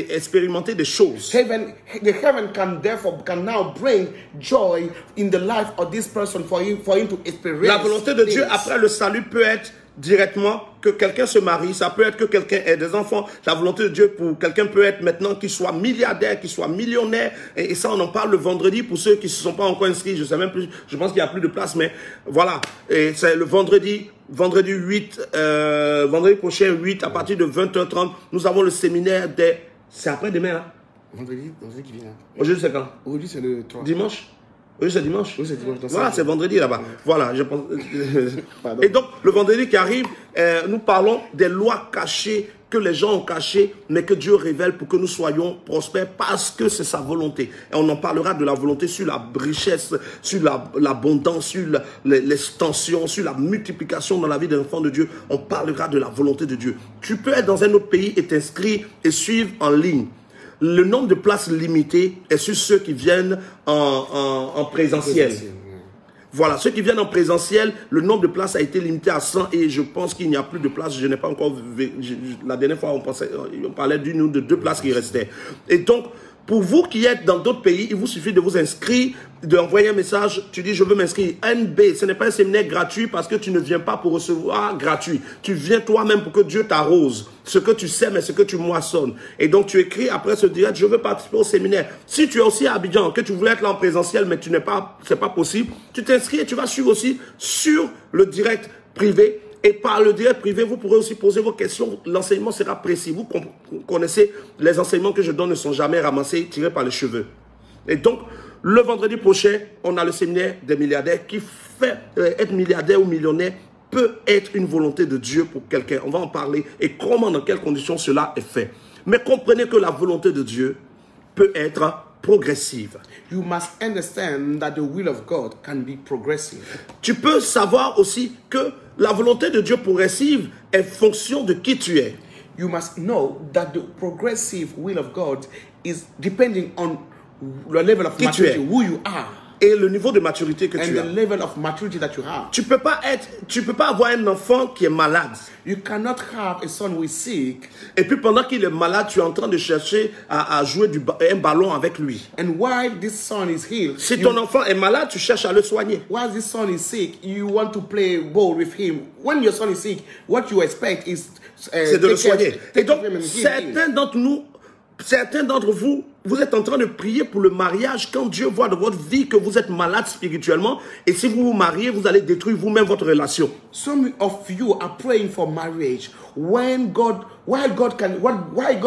expérimenter des choses. the heaven can now bring joy in the life of this person for him to experience. La volonté de Dieu things. après le salut peut être directement que quelqu'un se marie, ça peut être que quelqu'un ait des enfants. La volonté de Dieu pour quelqu'un peut être maintenant qu'il soit milliardaire, qu'il soit millionnaire. Et ça, on en parle le vendredi pour ceux qui ne se sont pas encore inscrits. Je sais même plus, je pense qu'il n'y a plus de place, mais voilà. Et c'est le vendredi 8, vendredi prochain 8, à partir de 20h30, nous avons le séminaire des... C'est après-demain, hein? Vendredi qui vient. Aujourd'hui, c'est quand? Aujourd'hui, c'est le 3. Dimanche? Oui, c'est dimanche. Oui, c'est dimanche. Voilà, c'est vendredi là-bas. Voilà, je pense. Et donc, le vendredi qui arrive, nous parlons des lois cachées que les gens ont cachées, mais que Dieu révèle pour que nous soyons prospères parce que c'est sa volonté. Et on en parlera de la volonté sur la richesse, sur l'abondance, sur l'extension, sur la multiplication dans la vie des enfants de Dieu. On parlera de la volonté de Dieu. Tu peux être dans un autre pays et t'inscrire et suivre en ligne. Le nombre de places limitées est sur ceux qui viennent en présentiel. Voilà, ceux qui viennent en présentiel, le nombre de places a été limité à 100 et je pense qu'il n'y a plus de places. Je n'ai pas encore vu. La dernière fois, on parlait d'une ou de 2 places qui restaient. Et donc, pour vous qui êtes dans d'autres pays, il vous suffit de vous inscrire, d'envoyer un message. Tu dis, je veux m'inscrire. NB, ce n'est pas un séminaire gratuit parce que tu ne viens pas pour recevoir gratuit. Tu viens toi-même pour que Dieu t'arrose. Ce que tu sèmes et ce que tu moissonnes. Et donc, tu écris après ce direct, je veux participer au séminaire. Si tu es aussi à Abidjan, que tu voulais être là en présentiel, mais c'est pas possible, tu t'inscris et tu vas suivre aussi sur le direct privé. Et par le direct privé, vous pourrez aussi poser vos questions. L'enseignement sera précis. Vous connaissez, les enseignements que je donne ne sont jamais ramassés, tirés par les cheveux. Et donc, le vendredi prochain, on a le séminaire des milliardaires qui fait être milliardaire ou millionnaire peut être une volonté de Dieu pour quelqu'un. On va en parler et comment, dans quelles conditions cela est fait. Mais comprenez que la volonté de Dieu peut être progressive. You must understand that the will of God can be progressive. Tu peux savoir aussi que la volonté de Dieu progressive est fonction de qui tu es. You must know that the progressive will of God is depending on the level of maturity, who you are. Et le niveau de maturité que tu as. And the level of maturity that you have. Tu peux pas avoir un enfant qui est malade. You cannot have a son who is sick. Et puis pendant qu'il est malade, tu es en train de chercher à jouer un ballon avec lui. And while this son is healed, si ton enfant est malade, tu cherches à le soigner. While this son is sick, you want to play ball with him. When your son is sick, what you expect is c'est de le soigner. Et donc, certains d'entre vous, vous êtes en train de prier pour le mariage quand Dieu voit dans votre vie que vous êtes malade spirituellement. Et si vous vous mariez, vous allez détruire vous-même votre relation. Some of you are praying for marriage why God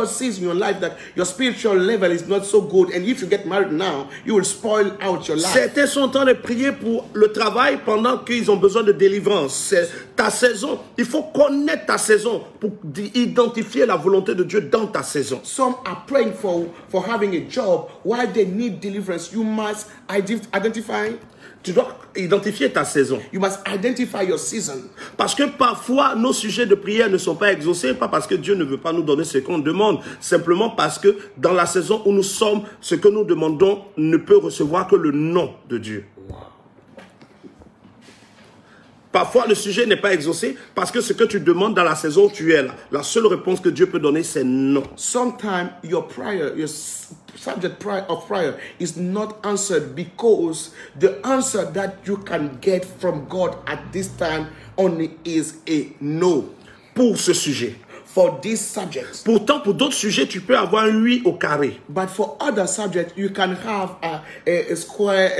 sees in your life that your spiritual level is not so good, and if you get married now, you will spoil out your life. Certains sont en train de prier pour le travail pendant qu'ils ont besoin de délivrance. C'est ta saison. Il faut connaître ta saison pour identifier la volonté de Dieu dans ta saison. Some are praying for having a job while they need deliverance. You must identify. Tu dois identifier ta saison. You must identify your season. Parce que parfois, nos sujets de prière ne sont pas exaucés, pas parce que Dieu ne veut pas nous donner ce qu'on demande, simplement parce que dans la saison où nous sommes, ce que nous demandons ne peut recevoir que le nom de Dieu. Parfois, le sujet n'est pas exaucé parce que ce que tu demandes dans la saison où tu es là, la seule réponse que Dieu peut donner, c'est non. Sometimes your prayer, your subject of prayer is not answered because the answer that you can get from God at this time only is a no. Pour ce sujet. For this subject. Pourtant, pour d'autres sujets, tu peux avoir un oui au carré. But for other subjects, you can have a square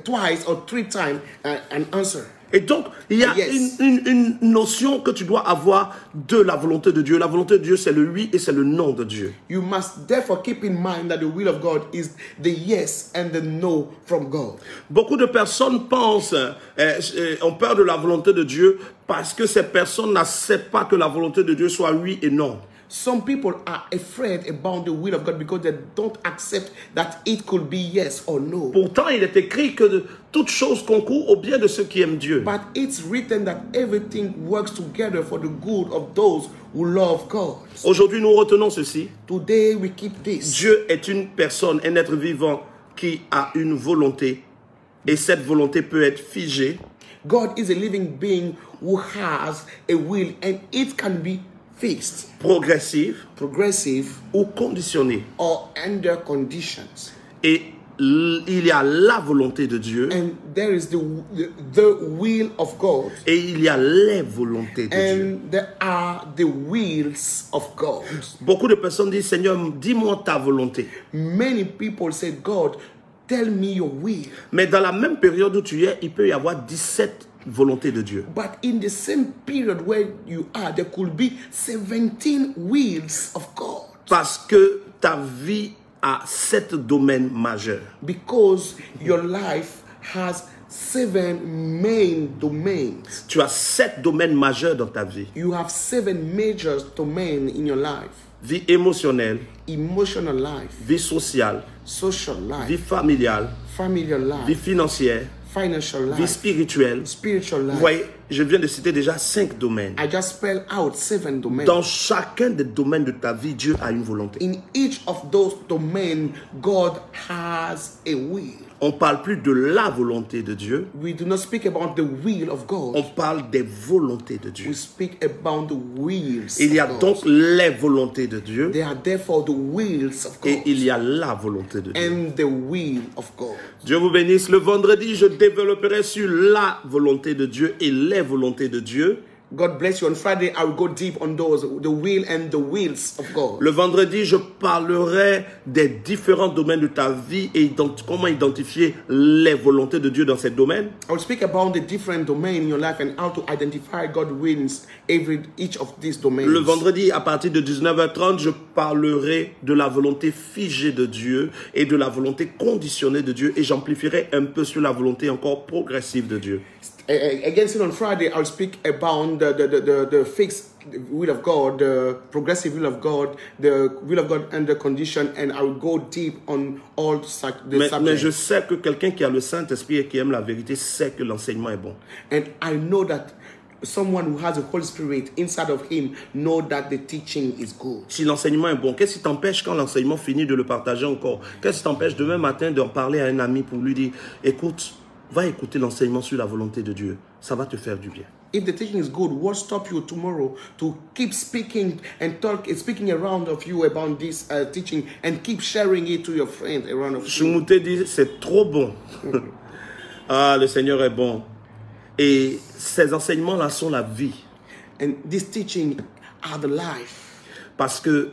twice or three times an answer. Et donc, il y a une notion que tu dois avoir de la volonté de Dieu. La volonté de Dieu, c'est le oui et c'est le non de Dieu. You must therefore keep in mind that the will of God is the yes and the no from God. Beaucoup de personnes pensent, ont peur de la volonté de Dieu parce que ces personnes n'acceptent pas que la volonté de Dieu soit oui et non. Some people are afraid about the will of God because they don't accept that it could be yes or no. Pourtant, il est écrit que toute chose concourt au bien de ceux qui aiment Dieu. But it's written that everything works together for the good of those who love God. Aujourd'hui, nous retenons ceci. Today we keep this. Dieu est une personne, un être vivant qui a une volonté. Et cette volonté peut être figée. God is a living being who has a will and it can be fixed, progressive ou conditionnée, or under conditions. Et il y a la volonté de Dieu. And there is the will of God. Et il y a les volontés de Dieu. And there are the wills of God. Beaucoup de personnes disent, Seigneur, dis-moi ta volonté. Many people say, God, tell me your will. Mais dans la même période où tu es, il peut y avoir 17 volonté de Dieu. But in the same period where you are, there could be 17 wills of God. Parce que ta vie a 7 domaines majeurs. Because your life has 7 main domains. Tu as 7 domaines majeurs dans ta vie. You have 7 major domains in your life. Vie émotionnelle, emotional life, vie sociale, social life, vie familiale, familiar life, vie financière, financial life, vie spirituelle. spiritual life. Vous voyez, je viens de citer déjà 5 domaines. I just spelled out 7 domains. Dans chacun des domaines de ta vie, Dieu a une volonté. In each of those domains, God has a will. On ne parle plus de la volonté de Dieu. We do not speak about the will of God. On parle des volontés de Dieu. We speak about the wills. Il y a of donc God. les volontés de Dieu. There are therefore the wills of God. Et il y a la volonté de Dieu. And the will of God. Dieu vous bénisse. Le vendredi, je développerai sur la volonté de Dieu et les volontés de Dieu. God bless you. On Friday, I will go deep on those, the will and the wills of God. Le vendredi, je parlerai des différents domaines de ta vie et comment identifier les volontés de Dieu dans ces domaines. I will speak about the different domains in your life and how to identify God's wills each of these domains. Le vendredi, à partir de 19h30, je parlerai de la volonté figée de Dieu et de la volonté conditionnée de Dieu et j'amplifierai un peu sur la volonté encore progressive de Dieu. Again, still on Friday, I'll speak about the fixed will of God, the progressive will of God, the will of God and the condition, and I will go deep on all the subjects. Mais je sais que quelqu'un qui a le Saint-Esprit et qui aime la vérité sait que l'enseignement est bon. And I know that someone who has the Holy Spirit inside of him know that the teaching is good. Si l'enseignement est bon, qu'est-ce qui t'empêche quand l'enseignement finit de le partager encore? Qu'est-ce qui t'empêche demain matin d'en parler à un ami pour lui dire, écoute, va écouter l'enseignement sur la volonté de Dieu. Ça va te faire du bien. If the teaching is good, what stop you tomorrow to keep speaking and speaking around of you about this teaching and keep sharing it to your friends around of you? Shumute dit, c'est trop bon. Ah, le Seigneur est bon. Et ces enseignements-là sont la vie. And this teaching are the life. Parce que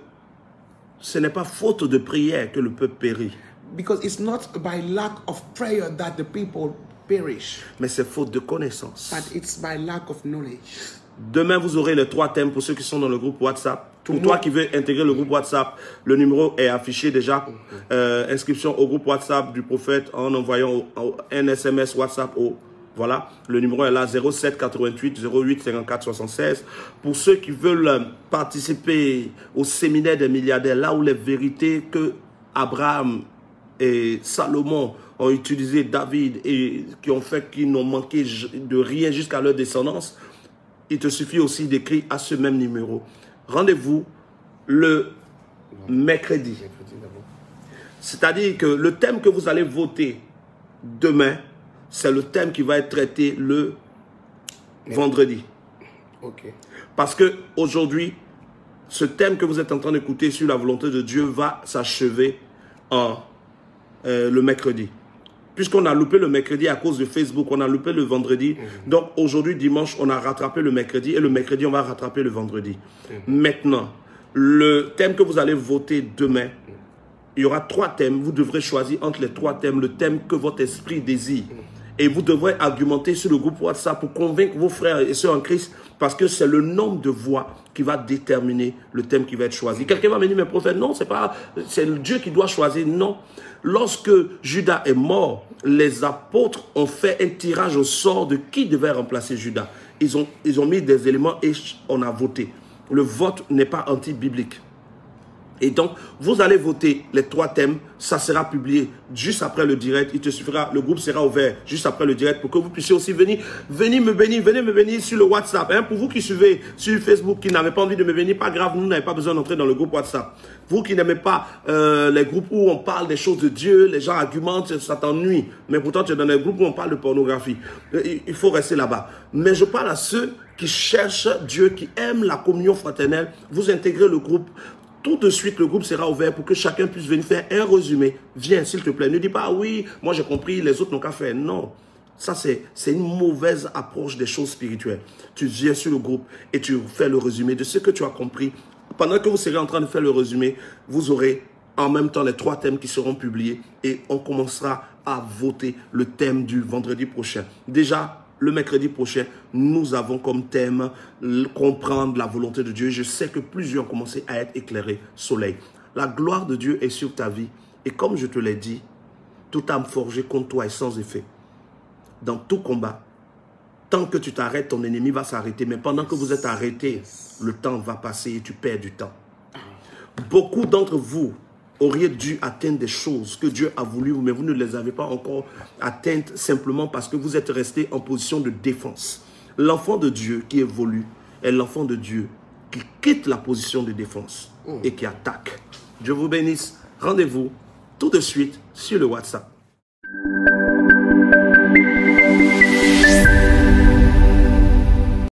ce n'est pas faute de prière que le peuple périt. Because it's not by lack of prayer that the people perish. Mais c'est faute de connaissance. But it's by lack of knowledge. Demain, vous aurez les 3 thèmes pour ceux qui sont dans le groupe WhatsApp. Pour toi qui veux intégrer le groupe WhatsApp, le numéro est affiché déjà. Inscription au groupe WhatsApp du prophète en envoyant un SMS WhatsApp au... Voilà, le numéro est là, 07 88 08 54 76. Pour ceux qui veulent participer au séminaire des milliardaires, là où les vérités que Abraham et Salomon ont utilisé, David, et qui ont fait qu'ils n'ont manqué de rien jusqu'à leur descendance, il te suffit aussi d'écrire à ce même numéro. Rendez-vous le mercredi. C'est-à-dire que le thème que vous allez voter demain, c'est le thème qui va être traité le vendredi. Okay. Parce que aujourd'hui, ce thème que vous êtes en train d'écouter sur la volonté de Dieu va s'achever le mercredi. Puisqu'on a loupé le mercredi à cause de Facebook, on a loupé le vendredi. Donc aujourd'hui, dimanche, on a rattrapé le mercredi et le mercredi, on va rattraper le vendredi. Maintenant, le thème que vous allez voter demain, il y aura 3 thèmes. Vous devrez choisir entre les 3 thèmes le thème que votre esprit désire. Et vous devrez argumenter sur le groupe WhatsApp pour convaincre vos frères et sœurs en Christ parce que c'est le nombre de voix qui va déterminer le thème qui va être choisi. Quelqu'un va me dire, mais prophète, non, c'est Dieu qui doit choisir. Non. Lorsque Judas est mort, les apôtres ont fait un tirage au sort de qui devait remplacer Judas. Ils ont mis des éléments et on a voté. Le vote n'est pas anti-biblique. Et donc, vous allez voter les 3 thèmes. Ça sera publié juste après le direct. Il te suffira, le groupe sera ouvert juste après le direct pour que vous puissiez aussi venir me bénir sur le WhatsApp. Hein, pour vous qui suivez sur Facebook, qui n'avez pas envie de me bénir, pas grave, nous n'avez pas besoin d'entrer dans le groupe WhatsApp. Vous qui n'aimez pas les groupes où on parle des choses de Dieu, les gens argumentent, ça t'ennuie. Mais pourtant, tu es dans les groupes où on parle de pornographie. Il faut rester là-bas. Mais je parle à ceux qui cherchent Dieu, qui aiment la communion fraternelle. Vous intégrez le groupe. Tout de suite, le groupe sera ouvert pour que chacun puisse venir faire un résumé. Viens, s'il te plaît. Ne dis pas, ah oui, moi j'ai compris, les autres n'ont qu'à faire. Non, ça c'est une mauvaise approche des choses spirituelles. Tu viens sur le groupe et tu fais le résumé de ce que tu as compris. Pendant que vous serez en train de faire le résumé, vous aurez en même temps les 3 thèmes qui seront publiés et on commencera à voter le thème du vendredi prochain. Déjà, le mercredi prochain, nous avons comme thème comprendre la volonté de Dieu. Je sais que plusieurs ont commencé à être éclairés soleil. La gloire de Dieu est sur ta vie. Et comme je te l'ai dit, toute âme forgée contre toi est sans effet. Dans tout combat, tant que tu t'arrêtes, ton ennemi va s'arrêter. Mais pendant que vous êtes arrêtés, le temps va passer et tu perds du temps. Beaucoup d'entre vous auriez dû atteindre des choses que Dieu a voulu, mais vous ne les avez pas encore atteintes simplement parce que vous êtes resté en position de défense. L'enfant de Dieu qui évolue est l'enfant de Dieu qui quitte la position de défense et qui attaque. Dieu vous bénisse. Rendez-vous tout de suite sur le WhatsApp.